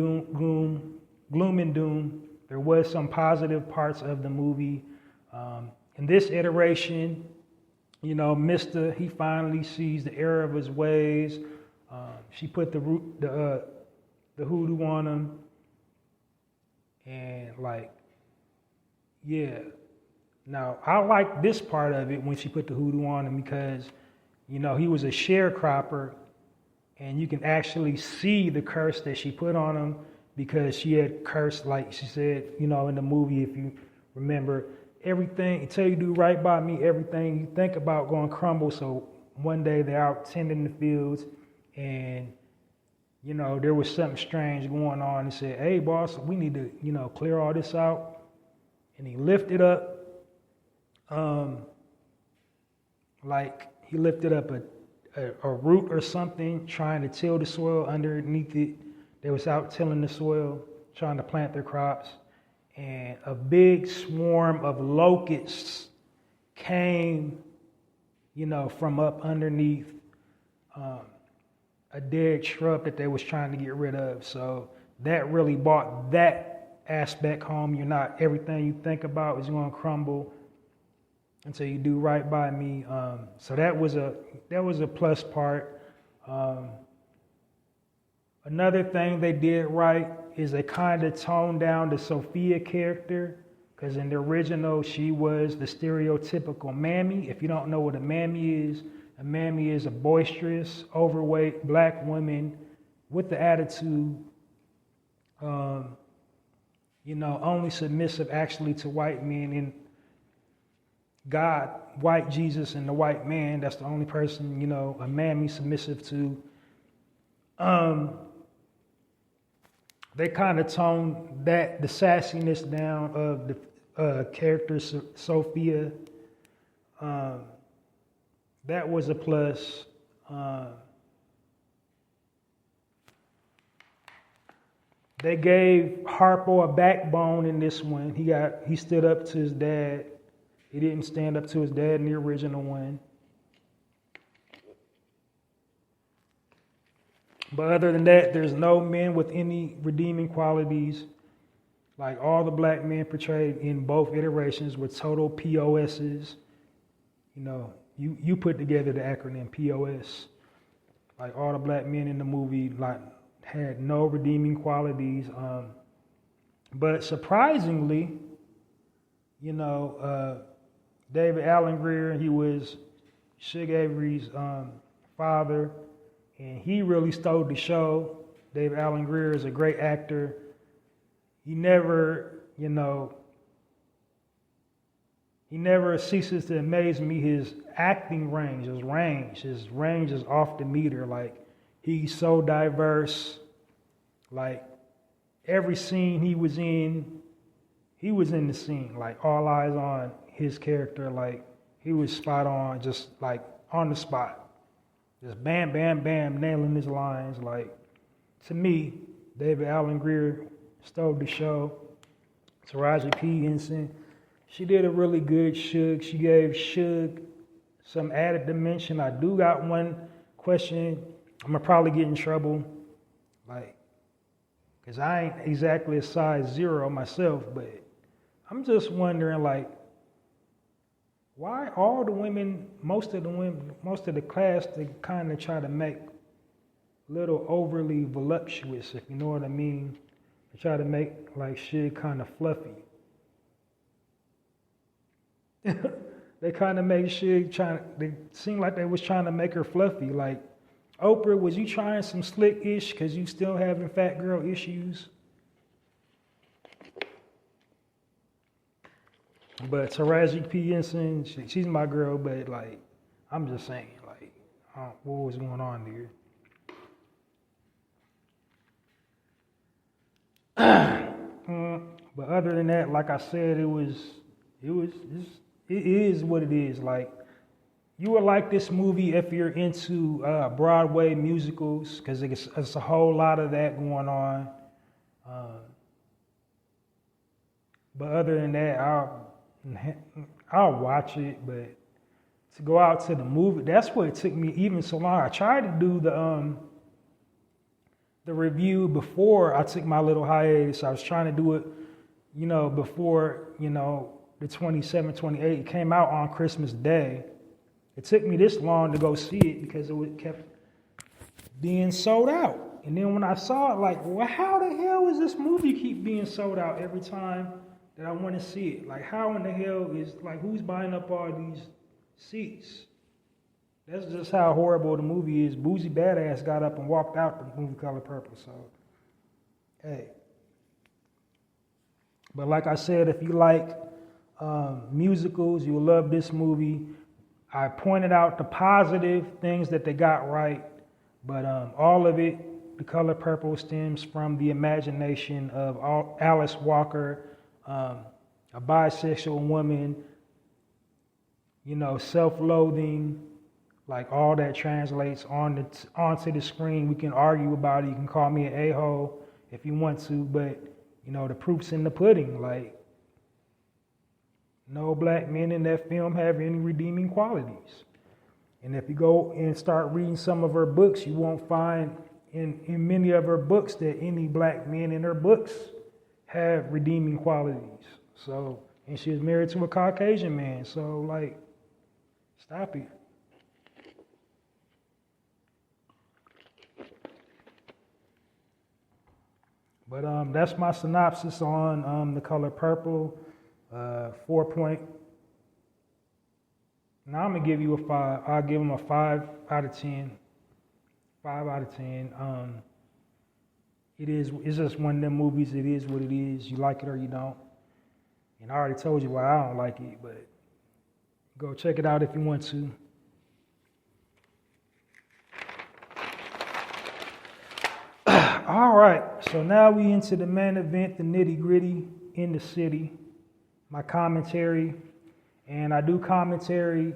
doom. There was some positive parts of the movie. In this iteration, you know, he finally sees the error of his ways. She put the hoodoo on him, and like, yeah. Now, I like this part of it when she put the hoodoo on him because, you know, he was a sharecropper, and you can actually see the curse that she put on him because she had cursed, like she said, you know, in the movie, if you remember, everything, until you do right by me, everything you think about going to crumble. So one day they're out tending the fields, and, you know, there was something strange going on. He said, hey, boss, we need to, you know, clear all this out. And he lifted up, like he lifted up a root or something, trying to till the soil underneath it. They was out tilling the soil, trying to plant their crops. And a big swarm of locusts came, you know, from up underneath a dead shrub that they was trying to get rid of. So that really brought that aspect home. You're not, everything you think about is going to crumble until you do right by me. So that was a plus part. Another thing they did right is they kind of toned down the Sophia character, because in the original she was the stereotypical mammy. If you don't know what a mammy is a boisterous, overweight black woman with the attitude, you know, only submissive actually to white men. And God, white Jesus, and the white man, that's the only person, you know, a mammy submissive to. They kind of toned the sassiness down of the character Sophia. That was a plus. They gave Harpo a backbone in this one. He stood up to his dad. He didn't stand up to his dad in the original one. But other than that, there's no men with any redeeming qualities. Like, all the black men portrayed in both iterations were total POSs. You know, you put together the acronym POS. Like, all the black men in the movie like had no redeeming qualities. But surprisingly, you know, David Allen Greer, he was Suge Avery's father, and he really stole the show. David Allen Greer is a great actor. He never, you know, he never ceases to amaze me. His acting range, his range is off the meter. Like, he's so diverse. Like, every scene he was in the scene. Like, all eyes on his character. Like, he was spot on, just like on the spot. Just bam, bam, bam, nailing his lines. Like, to me, David Allen Greer stole the show. Taraji P. Henson, she did a really good Suge. She gave Suge some added dimension. I do got one question. I'm going to probably get in trouble. Like, because I ain't exactly a size 0 myself, but I'm just wondering, like, why all the women, most of the class, they kind of try to make a little overly voluptuous, if you know what I mean. They try to make like shit kind of fluffy. They kind of make shit they seem like they was trying to make her fluffy. Like, Oprah, was you trying some slick-ish because you still having fat girl issues? But Taraji P. Henson, she's my girl, but like, I'm just saying, like, what was going on there? But other than that, like I said, it is what it is. Like, you would like this movie if you're into Broadway musicals, because it's a whole lot of that going on. But other than that, I'll watch it. But to go out to the movie, that's what it took me even so long. I tried to do the review before I took my little hiatus. I was trying to do it, before, the 27th, 28th. It came out on Christmas Day. It took me this long to go see it because it kept being sold out. And then when I saw it, like, well, how the hell is this movie keep being sold out every time that I want to see it? Like, how in the hell is, like, who's buying up all these seats? That's just how horrible the movie is. Boozy Badass got up and walked out the movie Color Purple. So, hey. But like I said, if you like musicals, you'll love this movie. I pointed out the positive things that they got right, but all of it, The Color Purple, stems from the imagination of Alice Walker, a bisexual woman, self-loathing. Like, all that translates onto the screen. We can argue about it. You can call me an a-hole if you want to, but, the proof's in the pudding. Like, no black men in that film have any redeeming qualities. And if you go and start reading some of her books, you won't find in many of her books that any black men in her books have redeeming qualities. So, and she was married to a Caucasian man. So, like, stop it. But that's my synopsis on The Color Purple. 4 point. Now I'm gonna give you a 5. I'll give him a 5 out of 10. 5 out of 10. It's just one of them movies. It is what it is. You like it or you don't. And I already told you why I don't like it, but go check it out if you want to. All right, so now we into the main event, the nitty gritty in the city. My commentary, and I do commentary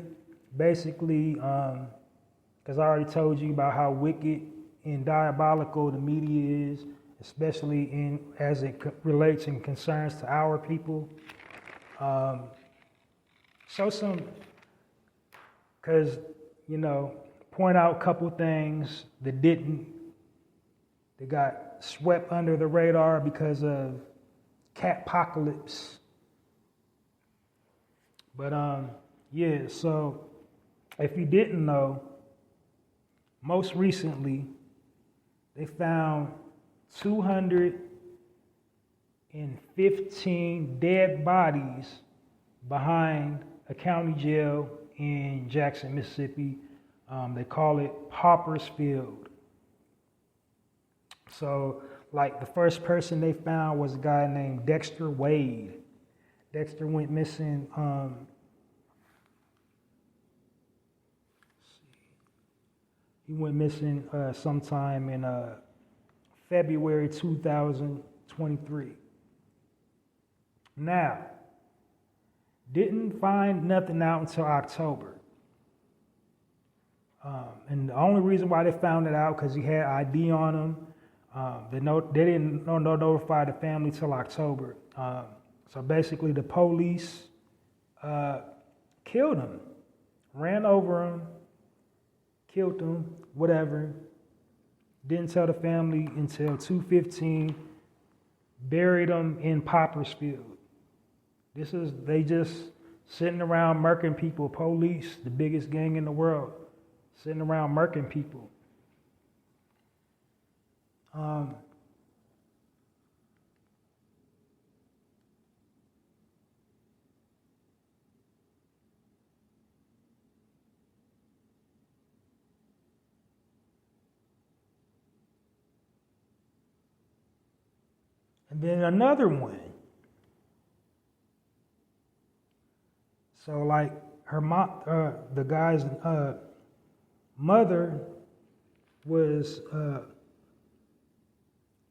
basically because I already told you about how wicked and diabolical the media is, especially as it relates and concerns to our people. Because point out a couple things that got swept under the radar because of catpocalypse. But so if you didn't know, most recently they found 215 dead bodies behind a county jail in Jackson, Mississippi. They call it Pauper's Field. So, like, the first person they found was a guy named Dexter Wade. Dexter went missing He went missing sometime in February 2023. Now, didn't find nothing out until October. And the only reason why they found it out because he had ID on him. They didn't notify the family till October. So basically, the police killed him, ran over him, killed him, whatever. Didn't tell the family until 2:15. Buried him in Poppersfield. They just sitting around murking people. Police, the biggest gang in the world, sitting around murking people. And then another one. So like her mom, the guy's mother was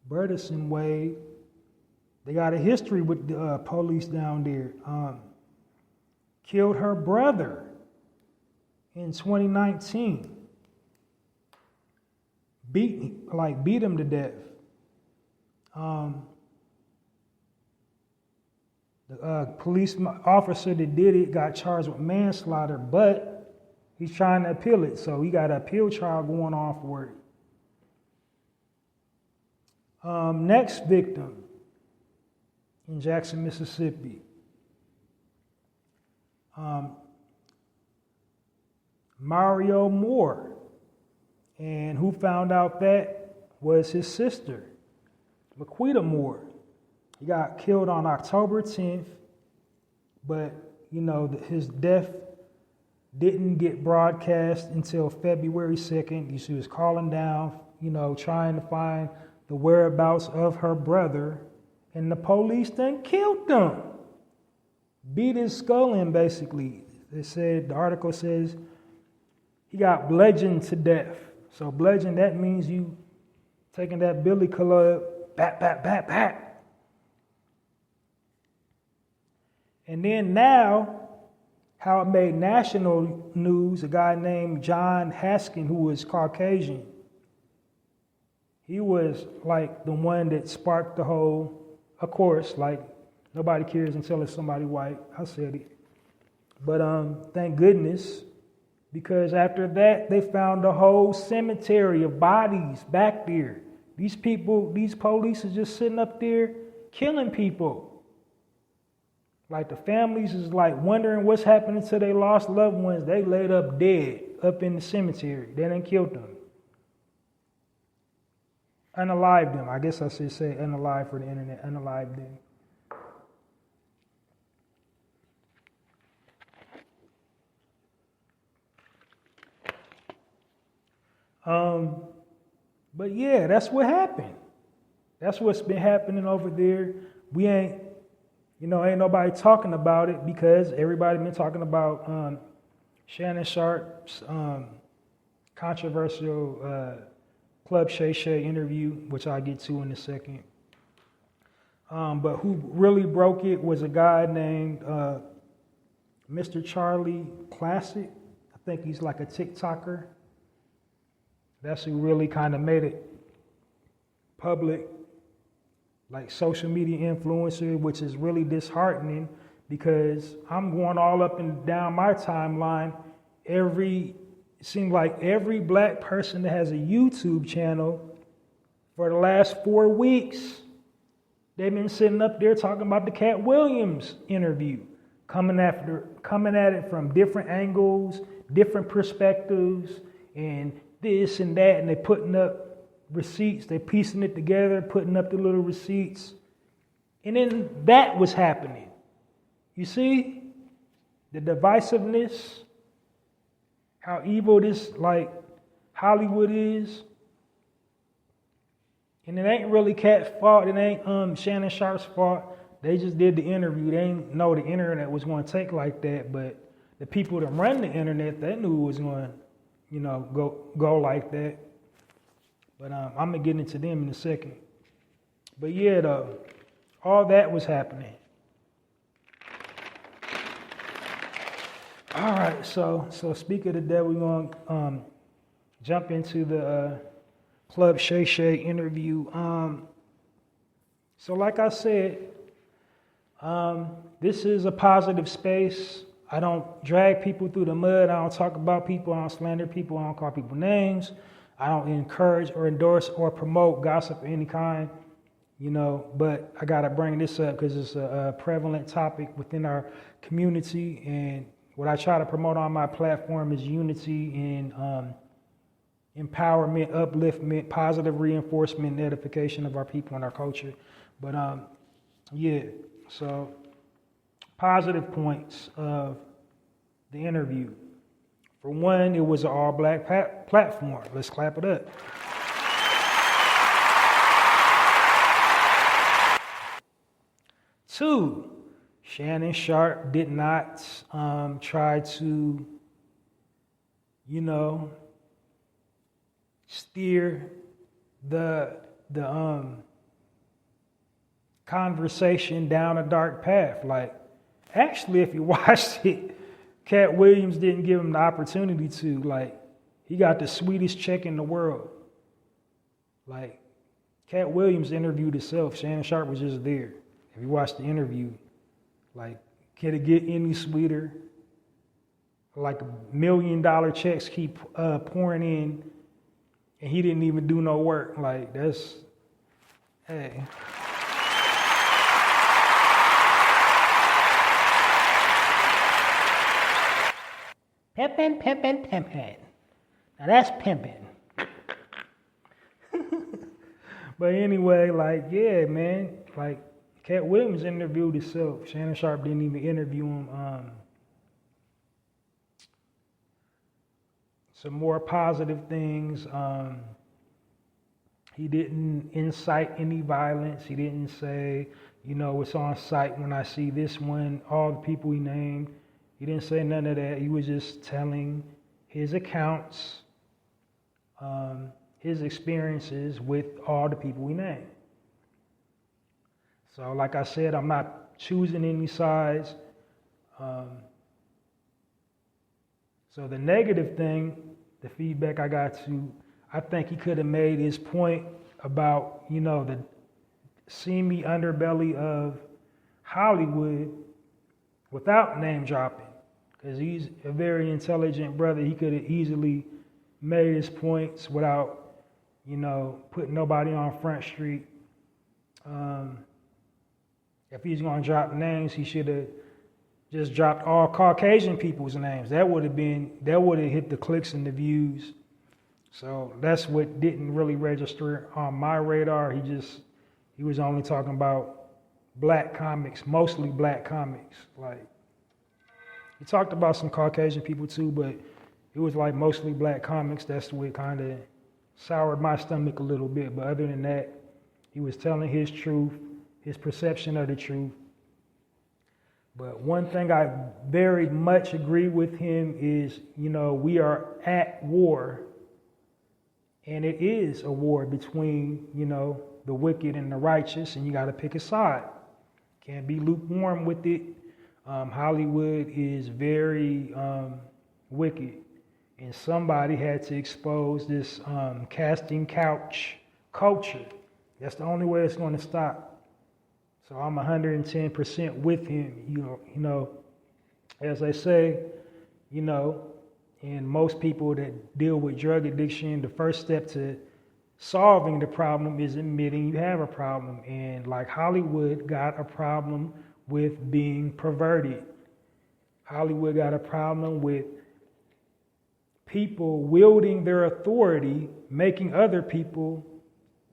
Burleson Wade. They got a history with the police down there. Killed her brother in 2019. Beat him to death. The police officer that did it got charged with manslaughter, but he's trying to appeal it. So he got an appeal trial going on for it. Next victim in Jackson, Mississippi. Mario Moore. And who found out that was his sister, Laquita Moore. He got killed on October 10th, but, his death didn't get broadcast until February 2nd. She was calling down, trying to find the whereabouts of her brother, and the police then killed him. Beat his skull in, basically. The article says he got bludgeoned to death. So bludgeon, that means you taking that billy club, bat, bat, bat, bat. And then now, how it made national news, a guy named John Haskin, who was Caucasian. He was like the one that sparked the whole, of course, like nobody cares until it's somebody white. I said it. But thank goodness, because after that, they found a whole cemetery of bodies back there. These police are just sitting up there killing people. Like the families is like wondering what's happening to their lost loved ones. They laid up dead up in the cemetery. They done killed them. Unalived them. I guess I should say unalive for the internet. Unalived them. But yeah, that's what happened. That's what's been happening over there. We ain't nobody talking about it because everybody been talking about Shannon Sharp's controversial Club Shay Shay interview, which I'll get to in a second. But who really broke it was a guy named Mr. Charlie Classic. I think he's like a TikToker. That's who really kind of made it public. Like social media influencer, which is really disheartening because I'm going all up and down my timeline. It seems like every black person that has a YouTube channel for the last 4 weeks, they've been sitting up there talking about the Cat Williams interview, coming at it from different angles, different perspectives, and this and that, and they putting up receipts, they piecing it together, putting up the little receipts. And then that was happening. You see the divisiveness, how evil this like Hollywood is. And it ain't really Cat's fault. It ain't Shannon Sharp's fault. They just did the interview. They didn't know the internet was going to take like that. But the people that run the internet, they knew it was going to go like that. But I'm gonna get into them in a second. But yeah, though, all that was happening. All right, so speak of the devil, we're gonna jump into the Club Shay Shay interview. So like I said, this is a positive space. I don't drag people through the mud. I don't talk about people. I don't slander people. I don't call people names. I don't encourage or endorse or promote gossip of any kind, but I got to bring this up because it's a prevalent topic within our community. And what I try to promote on my platform is unity and empowerment, upliftment, positive reinforcement, and edification of our people and our culture. But so positive points of the interview. For one, it was an all-black platform. Let's clap it up. Two, Shannon Sharpe did not try to, steer the conversation down a dark path. Like, actually, if you watched it, Cat Williams didn't give him the opportunity to. Like, he got the sweetest check in the world. Like, Cat Williams interviewed himself. Shannon Sharpe was just there. If you watch the interview, like, can it get any sweeter? Like, $1 million checks keep pouring in, and he didn't even do no work. Like, that's, hey. Pimpin'. Now that's pimpin'. But anyway, like, yeah, man. Like, Cat Williams interviewed himself. Shannon Sharpe didn't even interview him. Some more positive things. He didn't incite any violence. He didn't say, it's on site when I see this one, all the people he named. He didn't say none of that. He was just telling his accounts, his experiences with all the people we named. So like I said, I'm not choosing any sides. So the negative thing, the feedback I got I think he could have made his point about, the seamy underbelly of Hollywood without name dropping. Because he's a very intelligent brother. He could have easily made his points without, putting nobody on Front Street. If he's going to drop names, he should have just dropped all Caucasian people's names. That would have hit the clicks and the views. So that's what didn't really register on my radar. He was only talking about black comics, mostly black comics. Like, he talked about some Caucasian people too, but it was like mostly black comics. That's what kind of soured my stomach a little bit. But other than that, he was telling his truth, his perception of the truth. But one thing I very much agree with him is, we are at war. And it is a war between, the wicked and the righteous, and you got to pick a side. Can't be lukewarm with it. Hollywood is very wicked, and somebody had to expose this casting couch culture. That's the only way it's going to stop. So I'm 110% with him. As they say, and most people that deal with drug addiction, the first step to solving the problem is admitting you have a problem. And like Hollywood got a problem with being perverted. Hollywood got a problem with people wielding their authority, making other people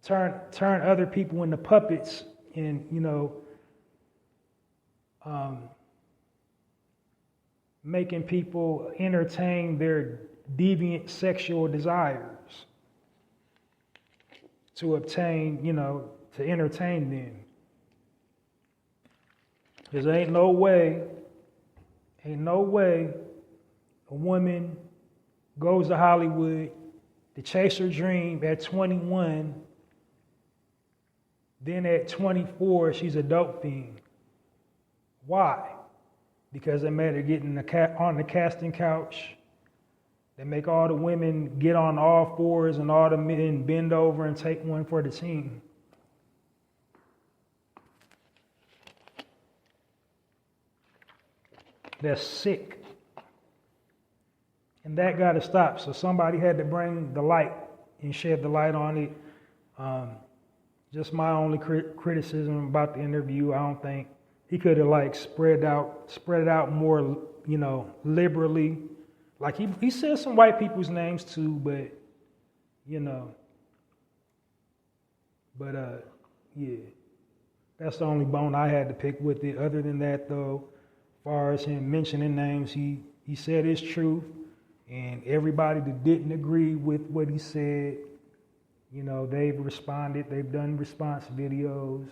turn other people into puppets, and making people entertain their deviant sexual desires to obtain, to entertain them. Because ain't no way a woman goes to Hollywood to chase her dream at 21. Then at 24, she's a dope fiend. Why? Because they made her get on the casting couch. They make all the women get on all fours and all the men bend over and take one for the team. That's sick. And that got to stop. So somebody had to bring the light and shed the light on it. Just my only criticism about the interview, I don't think he could have like spread it out more, liberally. Like he said some white people's names too, but yeah. That's the only bone I had to pick with it. Other than that, though, as far as him mentioning names, he said his truth, and everybody that didn't agree with what he said, they've responded. They've done response videos.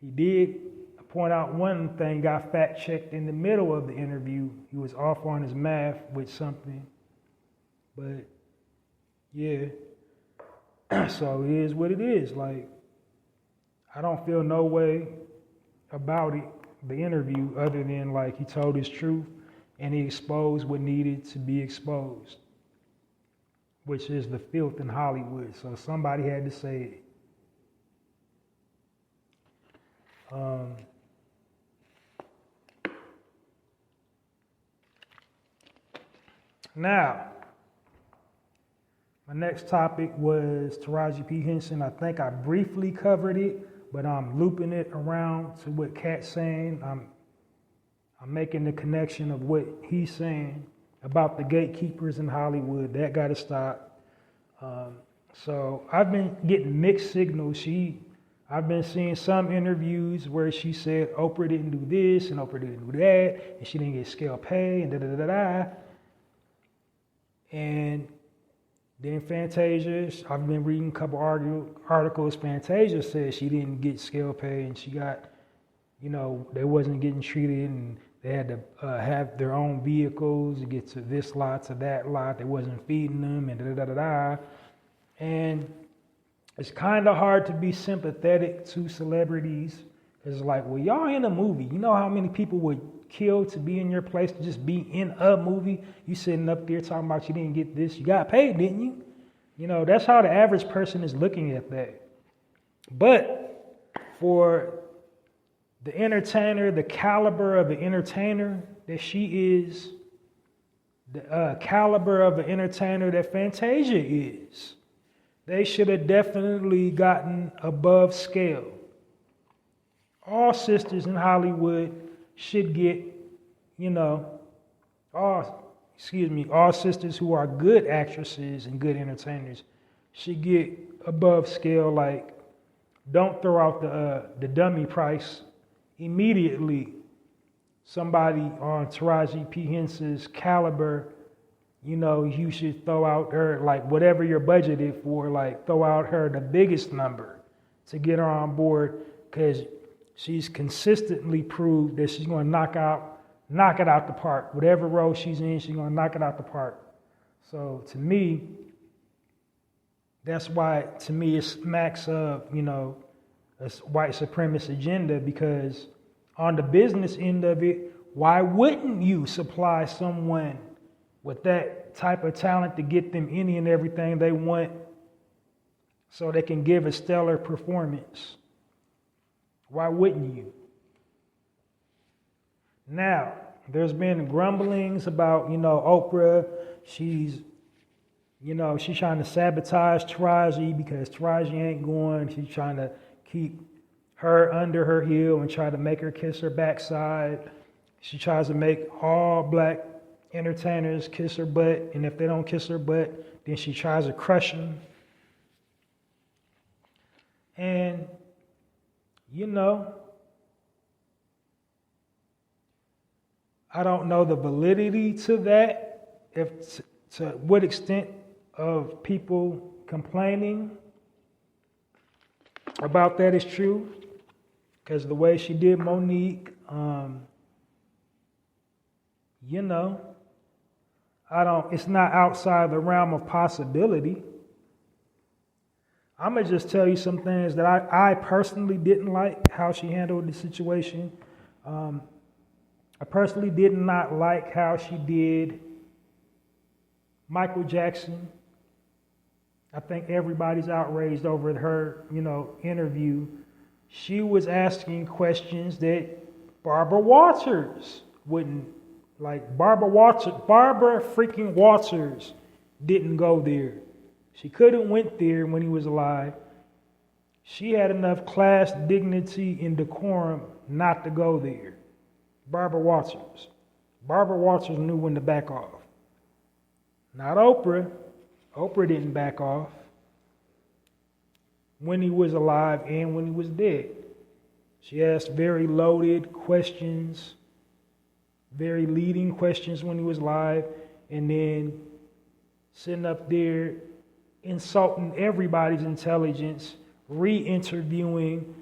He did point out one thing, got fact checked in the middle of the interview. He was off on his math with something. But yeah, so it is what it is. Like, I don't feel no way about it, the interview, other than like he told his truth and he exposed what needed to be exposed, which is the filth in Hollywood. So somebody had to say it. Now, my next topic was Taraji P. Henson. I think I briefly covered it, but I'm looping it around to what Kat's saying. I'm making the connection of what he's saying about the gatekeepers in Hollywood. That got to stop. So I've been getting mixed signals. I've been seeing some interviews where she said Oprah didn't do this and Oprah didn't do that, and she didn't get scale pay and da-da-da-da-da. And then Fantasia, I've been reading a couple articles. Fantasia said she didn't get scale pay and she got, they wasn't getting treated and they had to have their own vehicles to get to this lot, to that lot. They wasn't feeding them and da-da-da-da-da. And it's kind of hard to be sympathetic to celebrities. It's like, well, y'all in a movie. You know how many people would kill to be in your place, to just be in a movie? You sitting up there talking about you didn't get this. You got paid, didn't you? That's how the average person is looking at that. But for the entertainer, the caliber of the entertainer that she is, the caliber of the entertainer that Fantasia is, they should have definitely gotten above scale. All sisters in Hollywood should get, all sisters who are good actresses and good entertainers should get above scale. Like, don't throw out the dummy price immediately. Somebody on Taraji P. Henson's caliber, you should throw out her, like, whatever you're budgeted for, like, throw out her the biggest number to get her on board, because she's consistently proved that she's going to knock it out the park. Whatever role she's in, she's going to knock it out the park. So to me, that's why, to me, it smacks of, a white supremacist agenda, because on the business end of it, why wouldn't you supply someone with that type of talent to get them any and everything they want so they can give a stellar performance? Why wouldn't you? Now, there's been grumblings about, Oprah. She's trying to sabotage Taraji because Taraji ain't going. She's trying to keep her under her heel and try to make her kiss her backside. She tries to make all black entertainers kiss her butt, and if they don't kiss her butt, then she tries to crush them. And I don't know the validity to that, to what extent of people complaining about that is true, because the way she did Monique, you know, it's not outside the realm of possibility. I'm going to just tell you some things that I personally didn't like how she handled the situation. I personally did not like how she did Michael Jackson. I think everybody's outraged over her, interview. She was asking questions that Barbara Walters wouldn't, like Barbara freaking Walters didn't go there. She could have went there when he was alive. She had enough class, dignity, and decorum not to go there. Barbara Walters. Barbara Walters knew when to back off. Not Oprah. Oprah didn't back off when he was alive and when he was dead. She asked very loaded questions, very leading questions when he was alive, and then sitting up there insulting everybody's intelligence, re-interviewing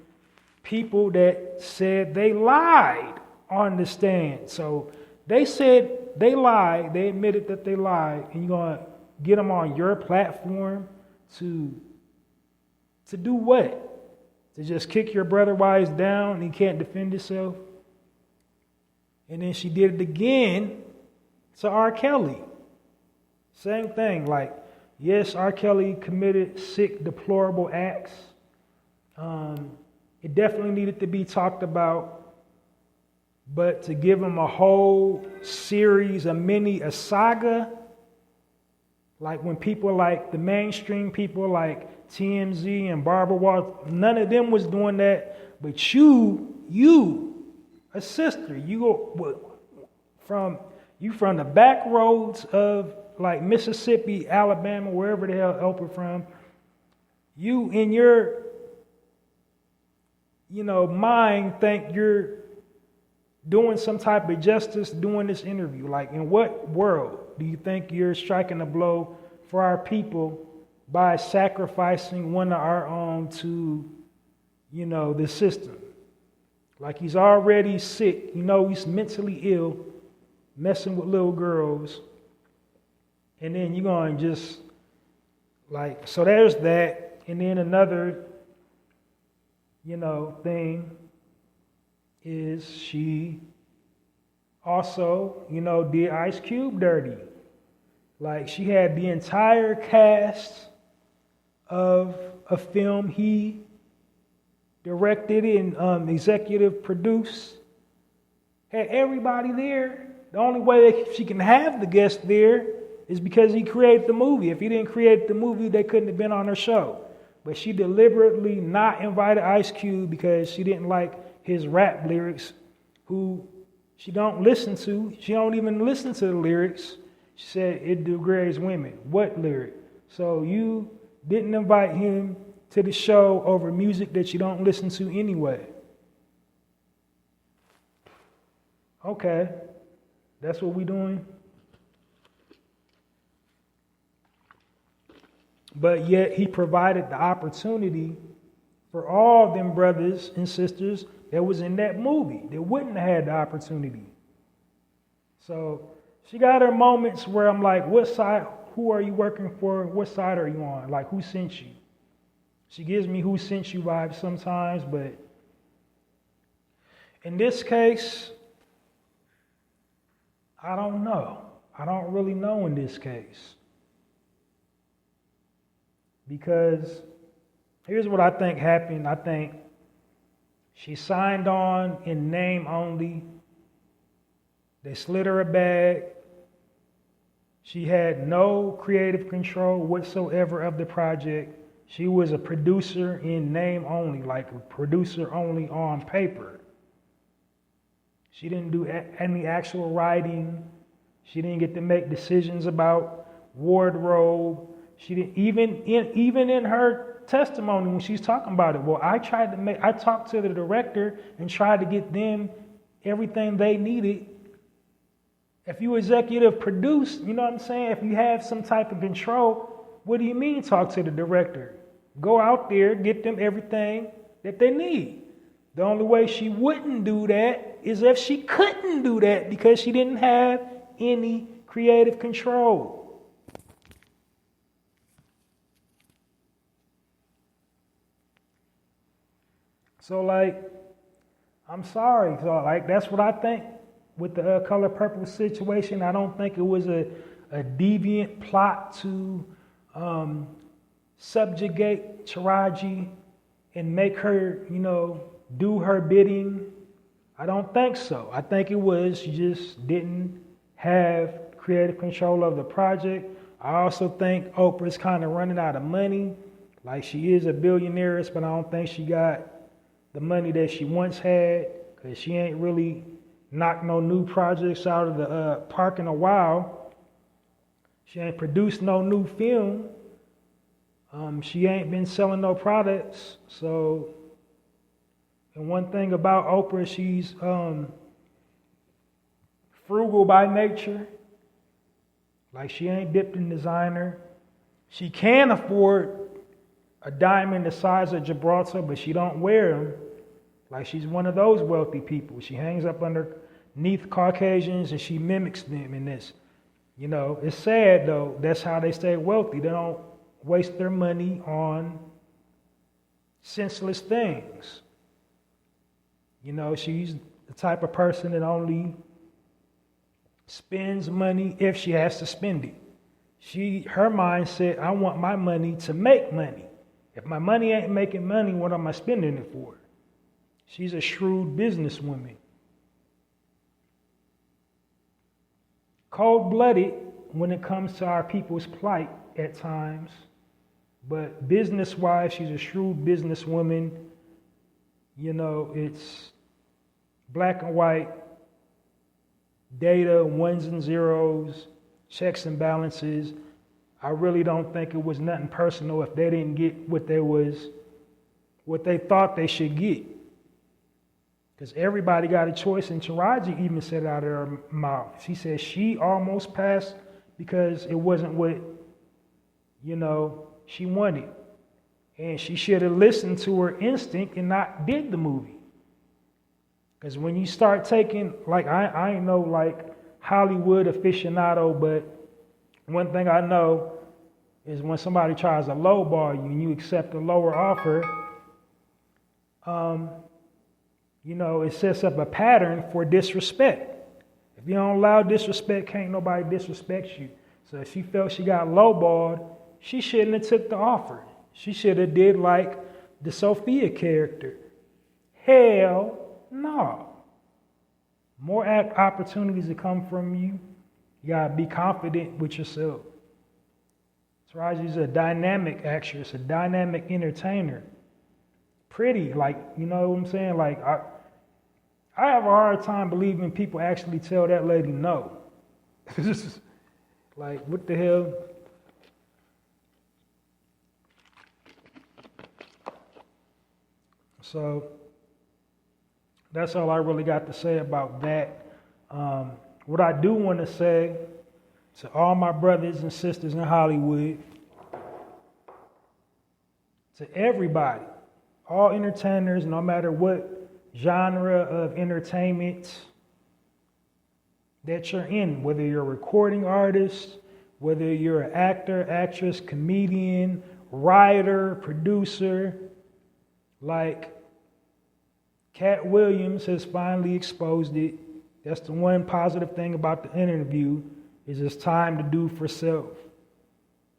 people that said they lied on the stand. So they said they lied, they admitted that they lied, and you're going to get them on your platform to do what? To just kick your brother while he's down and he can't defend himself? And then she did it again to R. Kelly. Same thing, like, yes, R. Kelly committed sick, deplorable acts. It definitely needed to be talked about, but to give him a whole series, a saga, like when people like the mainstream people like TMZ and Barbara Walters, none of them was doing that, but you, a sister, you go from the back roads of like Mississippi, Alabama, wherever the hell Oprah from, you in your, mind think you're doing some type of justice doing this interview. Like, in what world do you think you're striking a blow for our people by sacrificing one of our own to, the system? Like, he's already sick. He's mentally ill, messing with little girls. And then you're going to just, like, so there's that. And then another, thing is she also, did Ice Cube dirty. Like, she had the entire cast of a film he directed and executive produced. Had everybody there. The only way that she can have the guest there is because he created the movie. If he didn't create the movie, they couldn't have been on her show. But she deliberately not invited Ice Cube because she didn't like his rap lyrics, who she don't listen to. She don't even listen to the lyrics. She said it degrades women. What lyric? So you didn't invite him to the show over music that you don't listen to anyway. Okay, that's what we doing? But yet he provided the opportunity for all them brothers and sisters that was in that movie that wouldn't have had the opportunity. So she got her moments where I'm like, what side, who are you working for? What side are you on? Like, who sent you? She gives me who sent you vibes sometimes, but in this case, I don't know. I don't really know in this case. Because here's what I think happened. I think she signed on in name only. They slid her a bag. She had no creative control whatsoever of the project. She was a producer in name only, like a producer only on paper. She didn't do any actual writing. She didn't get to make decisions about wardrobe. She didn't even in her testimony when she's talking about it. Well, I talked to the director and tried to get them everything they needed. If you executive produce, you know what I'm saying? If you have some type of control, what do you mean talk to the director? Go out there, get them everything that they need. The only way she wouldn't do that is if she couldn't do that because she didn't have any creative control. So, like, I'm sorry. So, like, that's what I think with the Color Purple situation. I don't think it was a deviant plot to subjugate Taraji and make her, do her bidding. I don't think so. I think it was she just didn't have creative control of the project. I also think Oprah's kind of running out of money. Like, she is a billionaire, but I don't think she got the money that she once had, because she ain't really knocked no new projects out of the park in a while. She ain't produced no new film. She ain't been selling no products. So, and one thing about Oprah, she's frugal by nature. Like, she ain't dipped in designer. She can afford a diamond the size of Gibraltar, but she don't wear them. Like, she's one of those wealthy people. She hangs up underneath Caucasians and she mimics them in this. It's sad though. That's how they stay wealthy. They don't waste their money on senseless things. She's the type of person that only spends money if she has to spend it. Her mindset, I want my money to make money. If my money ain't making money, what am I spending it for? She's a shrewd businesswoman. Cold-blooded when it comes to our people's plight at times. But business-wise, she's a shrewd businesswoman. It's black and white, data, ones and zeros, checks and balances. I really don't think it was nothing personal if they didn't get what they thought they should get. Because everybody got a choice, and Taraji even said it out of her mouth. She said she almost passed because it wasn't what, she wanted. And she should have listened to her instinct and not did the movie. Because when you start taking, like, I ain't no, like, Hollywood aficionado, but one thing I know is when somebody tries to lowball you and you accept a lower offer, it sets up a pattern for disrespect. If you don't allow disrespect, can't nobody disrespect you. So if she felt she got lowballed, she shouldn't have took the offer. She should have did like the Sophia character. Hell no. More opportunities to come from you. You gotta be confident with yourself. Taraji's a dynamic actress, a dynamic entertainer. Pretty, like, you know what I'm saying? Like, I have a hard time believing people actually tell that lady no. Like, what the hell? So, that's all I really got to say about that. What I do want to say to all my brothers and sisters in Hollywood, to everybody, all entertainers, no matter what genre of entertainment that you're in, whether you're a recording artist, whether you're an actor, actress, comedian, writer, producer, like Cat Williams has finally exposed it. That's the one positive thing about the interview, is it's time to do for self.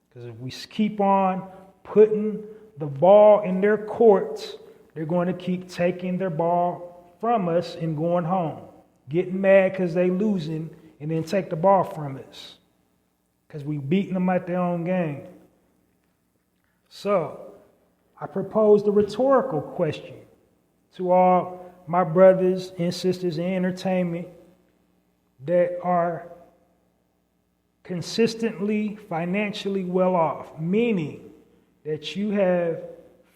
Because if we keep on putting the ball in their courts, they're going to keep taking their ball from us and going home. Getting mad because they losing and then take the ball from us. Because we beating them at their own game. So, I proposed a rhetorical question to all my brothers and sisters in entertainment that are consistently financially well off, meaning that you have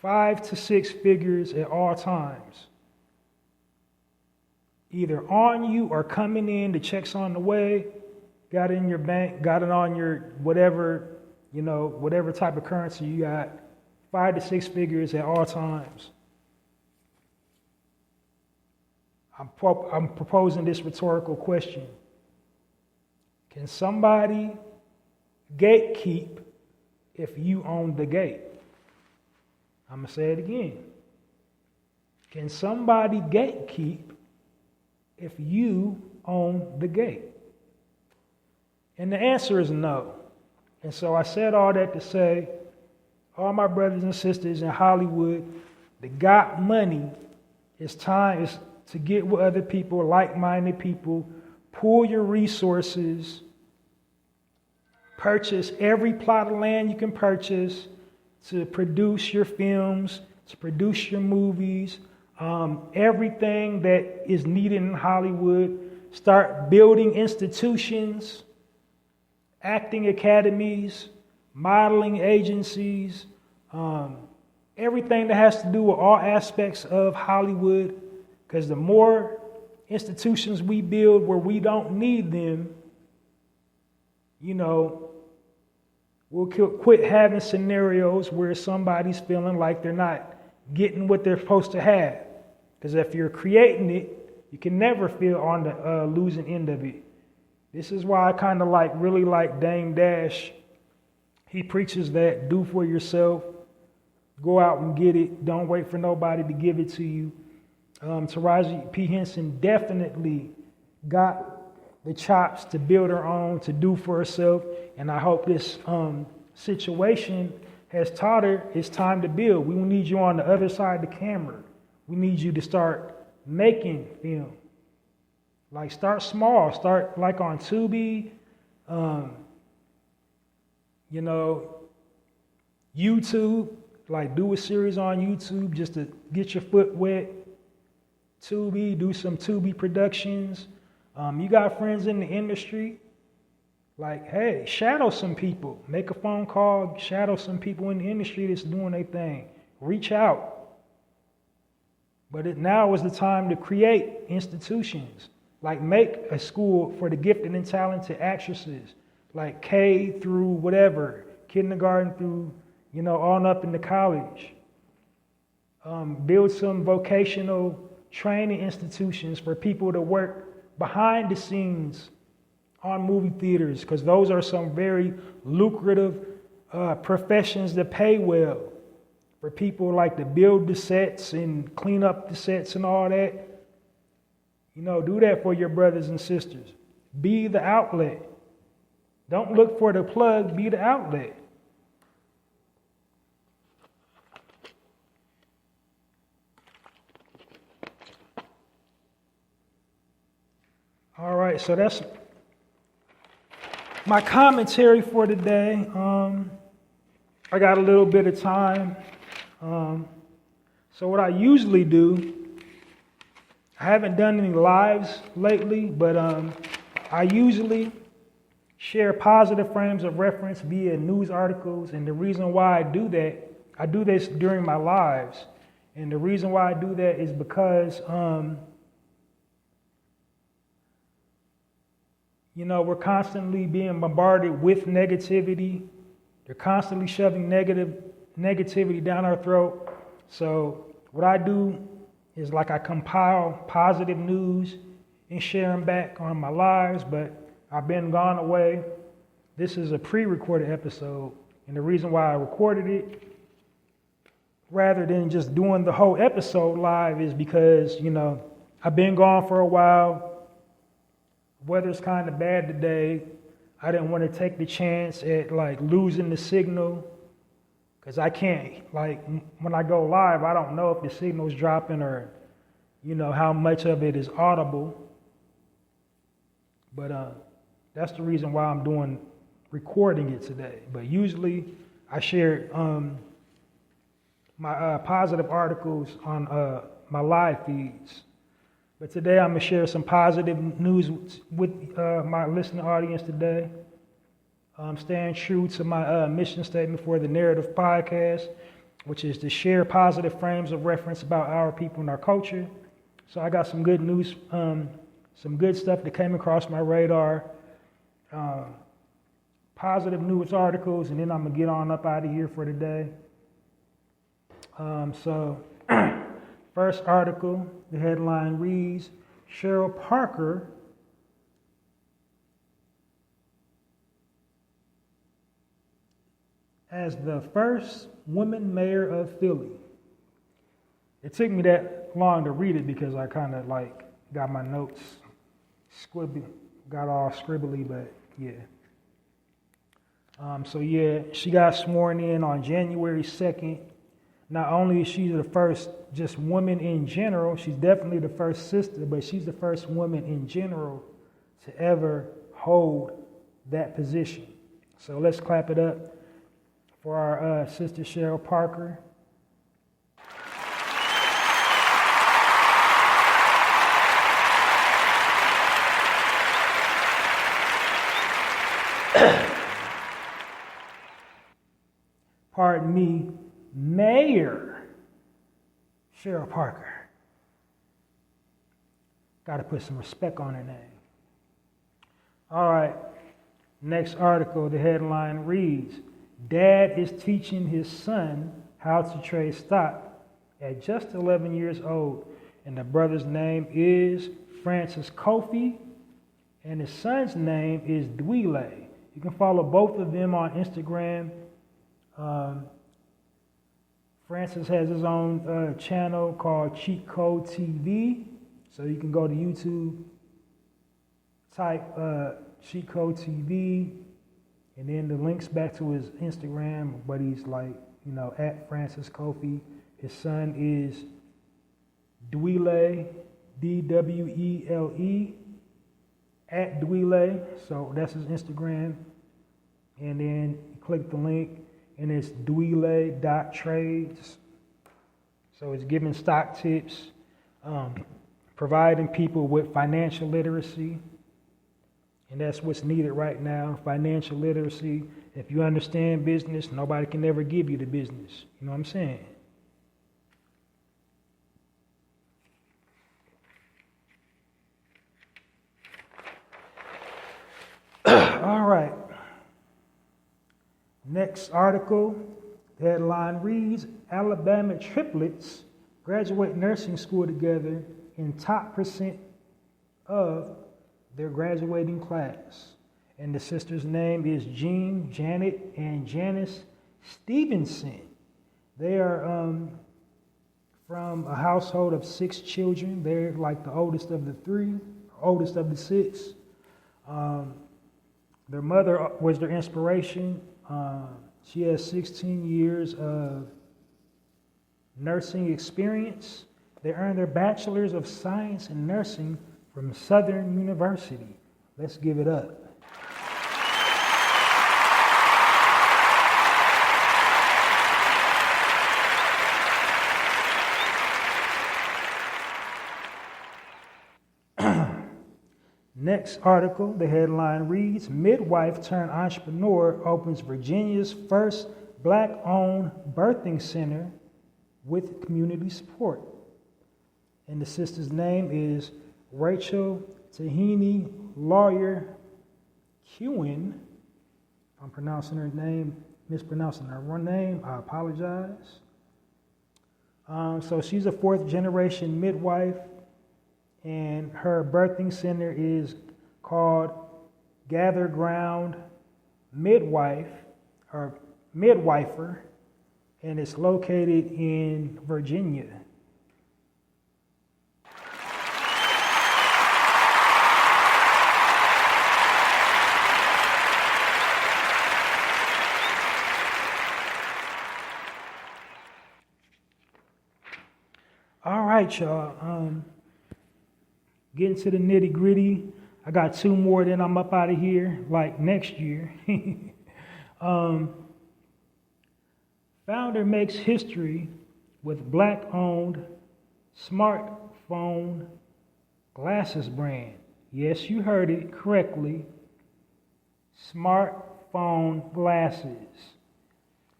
5 to 6 figures at all times, either on you or coming in, the check's on the way, got it in your bank, got it on your whatever, whatever type of currency you got, 5 to 6 figures at all times. I'm proposing this rhetorical question. Can somebody gatekeep if you own the gate? I'm going to say it again. Can somebody gatekeep if you own the gate? And the answer is no. And so I said all that to say, all my brothers and sisters in Hollywood that got money, it's time to get with other people, like-minded people, pool your resources, purchase every plot of land you can purchase to produce your films, to produce your movies, everything that is needed in Hollywood. Start building institutions, acting academies, modeling agencies, everything that has to do with all aspects of Hollywood. Because the more institutions we build where we don't need them, we'll quit having scenarios where somebody's feeling like they're not getting what they're supposed to have. Because if you're creating it, you can never feel on the losing end of it. This is why I kind of really like Dame Dash. He preaches that do for yourself, go out and get it, don't wait for nobody to give it to you. Taraji P. Henson definitely got the chops to build her own, to do for herself, and I hope this situation has taught her it's time to build. We need you on the other side of the camera. We need you to start making film. Start small. Start on Tubi, YouTube. Do a series on YouTube just to get your foot wet. Tubi, do some Tubi productions. You got friends in the industry. Hey, shadow some people. Make a phone call, shadow some people in the industry that's doing their thing. Reach out. But now is the time to create institutions. Make a school for the gifted and talented actresses. K through whatever, kindergarten through, on up into college. Build some vocational training institutions for people to work behind the scenes on movie theaters, because those are some very lucrative professions that pay well. For people to build the sets and clean up the sets and all that. Do that for your brothers and sisters. Be the outlet. Don't look for the plug, be the outlet. All right, so that's my commentary for today. I got a little bit of time. So what I usually do, I haven't done any lives lately, but I usually share positive frames of reference via news articles. And the reason why I do this during my lives. And the reason why I do that is because, we're constantly being bombarded with negativity. They're constantly shoving negativity down our throat. So what I do is I compile positive news and share them back on my lives, but I've been gone away. This is a pre-recorded episode, and the reason why I recorded it rather than just doing the whole episode live is because, I've been gone for a while. Weather's kind of bad today. I didn't want to take the chance at losing the signal. Because I can't, when I go live, I don't know if the signal's dropping or, how much of it is audible. But that's the reason why I'm recording it today. But usually I share my positive articles on my live feeds. But today I'm going to share some positive news with my listening audience today. I'm staying true to my mission statement for the Narrative Podcast, which is to share positive frames of reference about our people and our culture. So I got some good news, some good stuff that came across my radar, positive news articles, and then I'm going to get on up out of here for today. So first article, the headline reads, Cheryl Parker as the first woman mayor of Philly. It took me that long to read it because I kind of like got my notes got all scribbly, but yeah. So yeah, she got sworn in on January 2nd. Not only is she the first just woman in general, she's definitely the first sister, but she's the first woman in general to ever hold that position. So let's clap it up for our sister Cheryl Parker. Pardon me, Mayor Cheryl Parker. Got to put some respect on her name. All right, next article, the headline reads, Dad is teaching his son how to trade stock at just 11 years old. And the brother's name is Francis Kofi, and his son's name is Dwele. You can follow both of them on Instagram. Francis has his own channel called Cheat Code TV. So you can go to YouTube, type Cheat Code TV, and then the links back to his Instagram, but he's like, at Francis Kofi. His son is Dwele, Dwele, at Dwele. So that's his Instagram. And then you click the link, and it's dwele.trades. So it's giving stock tips, providing people with financial literacy. And that's what's needed right now, financial literacy. If you understand business, nobody can ever give you the business. You know what I'm saying? All right. Next article, the headline reads, Alabama triplets graduate nursing school together in top % of their graduating class. And the sisters' name is Jean, Janet, and Janice Stevenson. They are from a household of 6 children. They're like the oldest of the 6. Their mother was their inspiration. She has 16 years of nursing experience. They earned their Bachelor's of Science in Nursing from Southern University. Let's give it up. Next article, the headline reads, Midwife turned entrepreneur opens Virginia's first Black-owned birthing center with community support. And the sister's name is Rachel Tahini Lawyer Kewen. If I'm pronouncing her name, mispronouncing her name, I apologize. So she's a 4th generation midwife, and her birthing center is called Gather Ground Midwife, or Midwifer, and it's located in Virginia. All right, y'all. Getting to the nitty gritty. I got 2 more, then I'm up out of here, like next year. Founder makes history with Black-owned smartphone glasses brand. Yes, you heard it correctly. Smartphone glasses.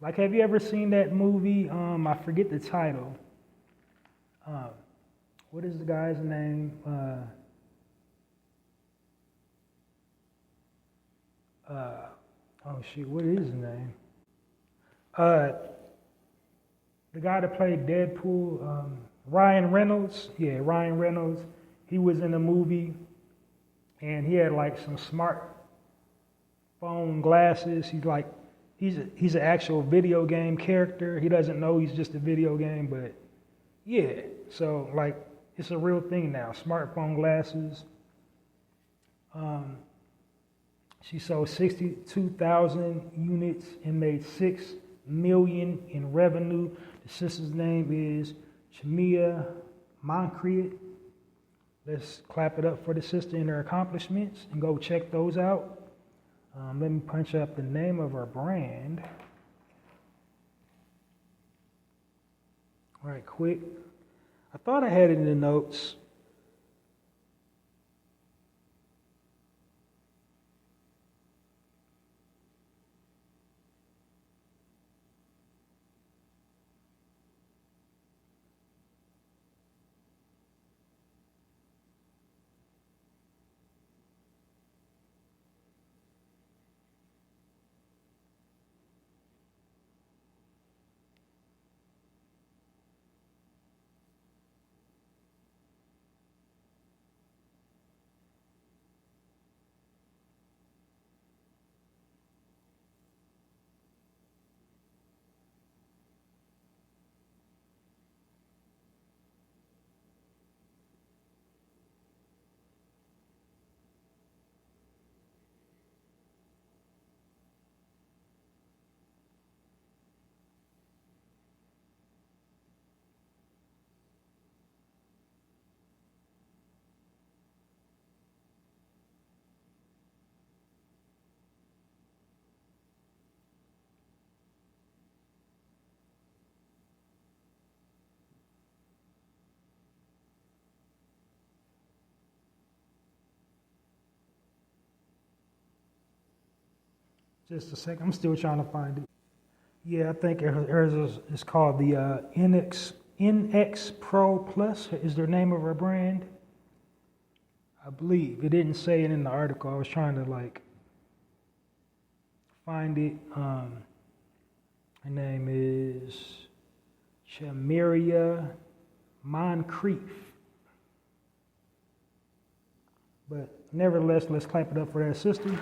Like, have you ever seen that movie? I forget the title. What is the guy's name? What is his name? The guy that played Deadpool, Ryan Reynolds. Yeah, Ryan Reynolds. he was in a movie and he had like some smartphone glasses. He's an actual video game character. He doesn't know he's just a video game, but yeah. So like it's a real thing now. Smartphone glasses. She sold 62,000 units and made $6 million in revenue. The sister's name is Chamia Moncriet. Let's clap it up for the sister and her accomplishments and go check those out. Let me punch up the name of her brand right quick. I thought I had it in the notes. Just a second. I'm still trying to find it. Yeah, I think hers is called the NX Pro Plus is the name of her brand. I believe. It didn't say it in the article. I was trying to like find it. Her name is Chamaria Moncrief. But nevertheless, let's clap it up for that sister.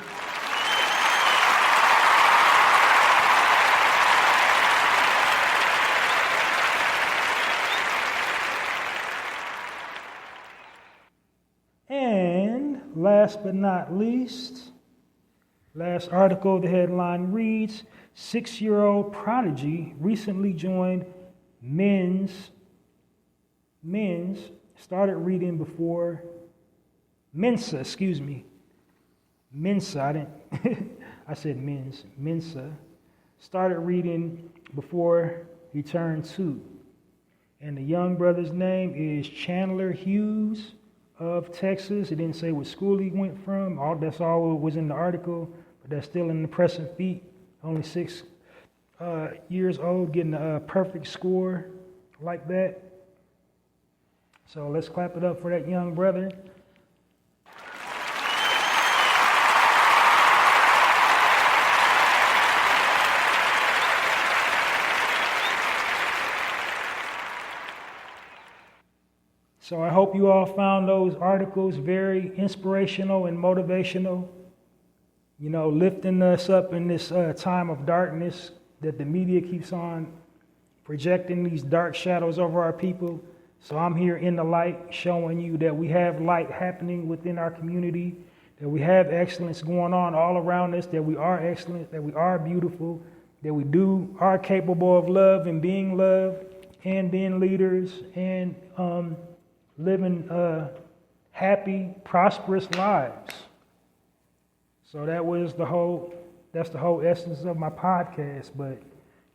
And last but not least, last article, the headline reads, 6-year-old prodigy recently joined started reading before Mensa, I said Mensa, started reading before he turned 2. And the young brother's name is Chandler Hughes of Texas. It didn't say what school he went from. That's all was in the article, but that's still an impressive feat. Only 6 years old, getting a perfect score like that. So let's clap it up for that young brother. So I hope you all found those articles very inspirational and motivational, lifting us up in this time of darkness that the media keeps on projecting these dark shadows over our people. So I'm here in the light showing you that we have light happening within our community, that we have excellence going on all around us, that we are excellent, that we are beautiful, that we are capable of love and being loved and being leaders and living happy, prosperous lives. So that's the whole essence of my podcast. But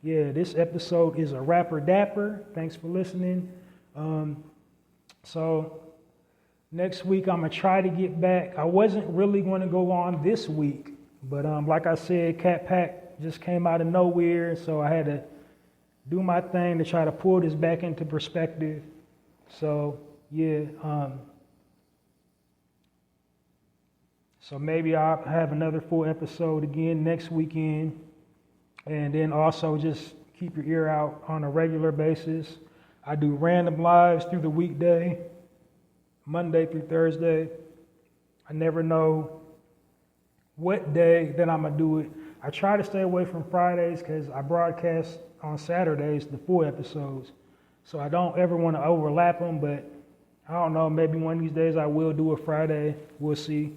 yeah, this episode is a rapper dapper. Thanks for listening. So next week I'm gonna try to get back. I wasn't really going to go on this week, but like I said, Cat Pack just came out of nowhere, so I had to do my thing to try to pull this back into perspective. So yeah, so maybe I'll have another full episode again next weekend, and then also just keep your ear out on a regular basis. I do random lives through the weekday, Monday through Thursday. I never know what day that I'm gonna do it. I try to stay away from Fridays because I broadcast on Saturdays the full episodes. So I don't ever want to overlap them, but I don't know, maybe one of these days I will do a Friday. We'll see.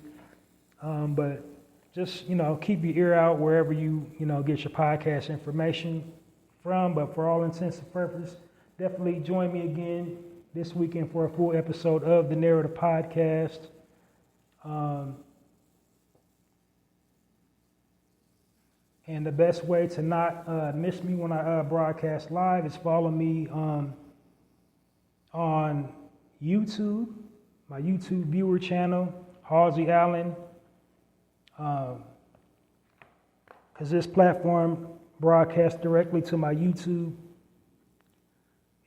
But just, keep your ear out wherever you get your podcast information from. But for all intents and purposes, definitely join me again this weekend for a full episode of the Narrator Podcast. And the best way to not miss me when I broadcast live is follow me on YouTube, my YouTube viewer channel, Halsey Allen, because this platform broadcasts directly to my YouTube.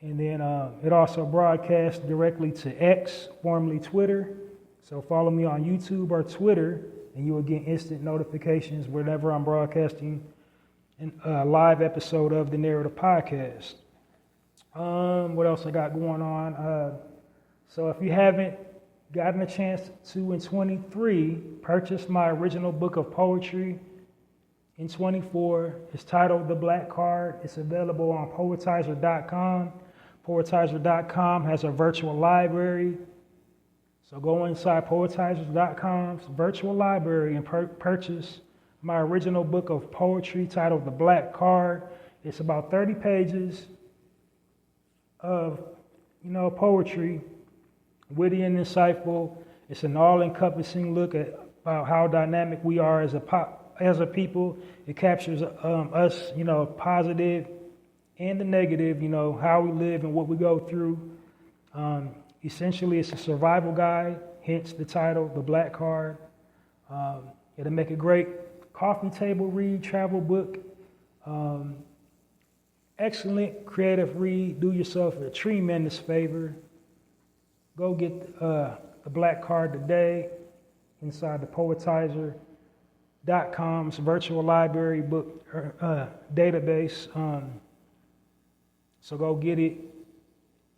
And then it also broadcasts directly to X, formerly Twitter. So follow me on YouTube or Twitter, and you will get instant notifications whenever I'm broadcasting a live episode of the Narrator Podcast. What else I got going on? So if you haven't gotten a chance to, in 23, purchase my original book of poetry in 24. It's titled The Black Card. It's available on poetizer.com. Poetizer.com has a virtual library. So go inside poetizer.com's virtual library and purchase my original book of poetry titled The Black Card. It's about 30 pages of, poetry, witty and insightful. It's an all-encompassing look at about how dynamic we are as a people. It captures us, positive and the negative, how we live and what we go through. Essentially, it's a survival guide, hence the title, The Black Card. It'll make a great coffee table read, travel book. Excellent creative read. Do yourself a tremendous favor. Go get The Black Card today inside the poetizer.com's virtual library book database. So go get it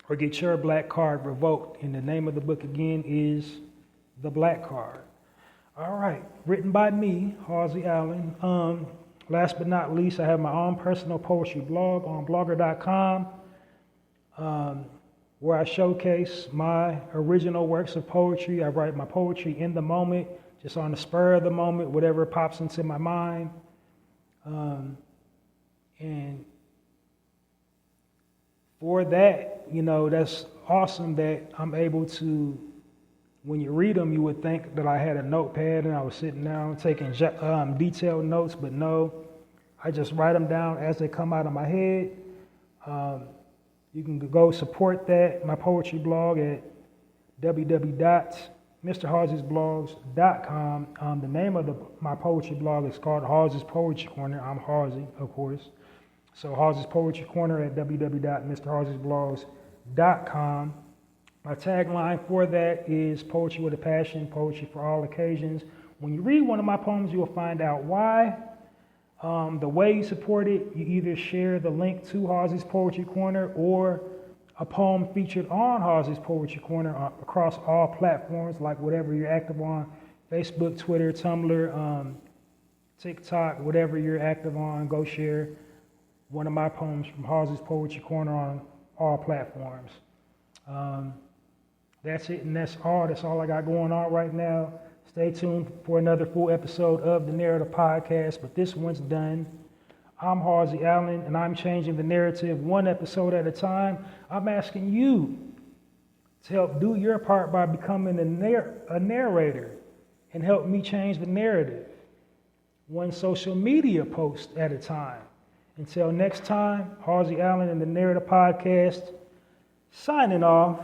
or get your Black Card revoked. And the name of the book again is The Black Card. All right, written by me, Halsey Allen. Last but not least, I have my own personal poetry blog on blogger.com. Where I showcase my original works of poetry. I write my poetry in the moment, just on the spur of the moment, whatever pops into my mind. And for that, that's awesome that I'm able to, when you read them, you would think that I had a notepad and I was sitting down taking detailed notes, but no, I just write them down as they come out of my head. You can go support that, my poetry blog, at www.mrhalziesblogs.com. The name of my poetry blog is called Hallzies Poetry Corner. I'm Halsey, of course. So Hallzies Poetry Corner at www.mrhalziesblogs.com. My tagline for that is poetry with a passion, poetry for all occasions. When you read one of my poems, you will find out why. The way you support it, you either share the link to Hallzies Poetry Corner or a poem featured on Hallzies Poetry Corner across all platforms, like whatever you're active on, Facebook, Twitter, Tumblr, TikTok, whatever you're active on, go share one of my poems from Hallzies Poetry Corner on all platforms. That's it, and that's all. That's all I got going on right now. Stay tuned for another full episode of the Narrator Podcast, but this one's done. I'm Halsey Allen, and I'm changing the narrative one episode at a time. I'm asking you to help do your part by becoming a narrator and help me change the narrative one social media post at a time. Until next time, Halsey Allen and the Narrator Podcast, signing off,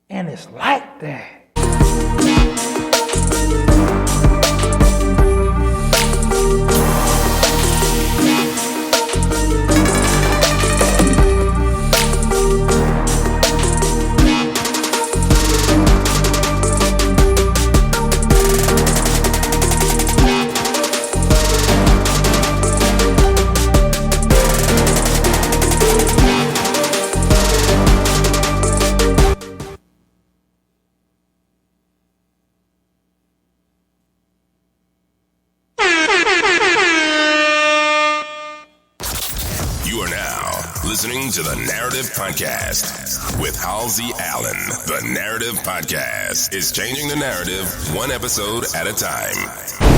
and it's like that. listening to the Narrative Podcast with Halsey Allen. The Narrative Podcast is changing the narrative one episode at a time.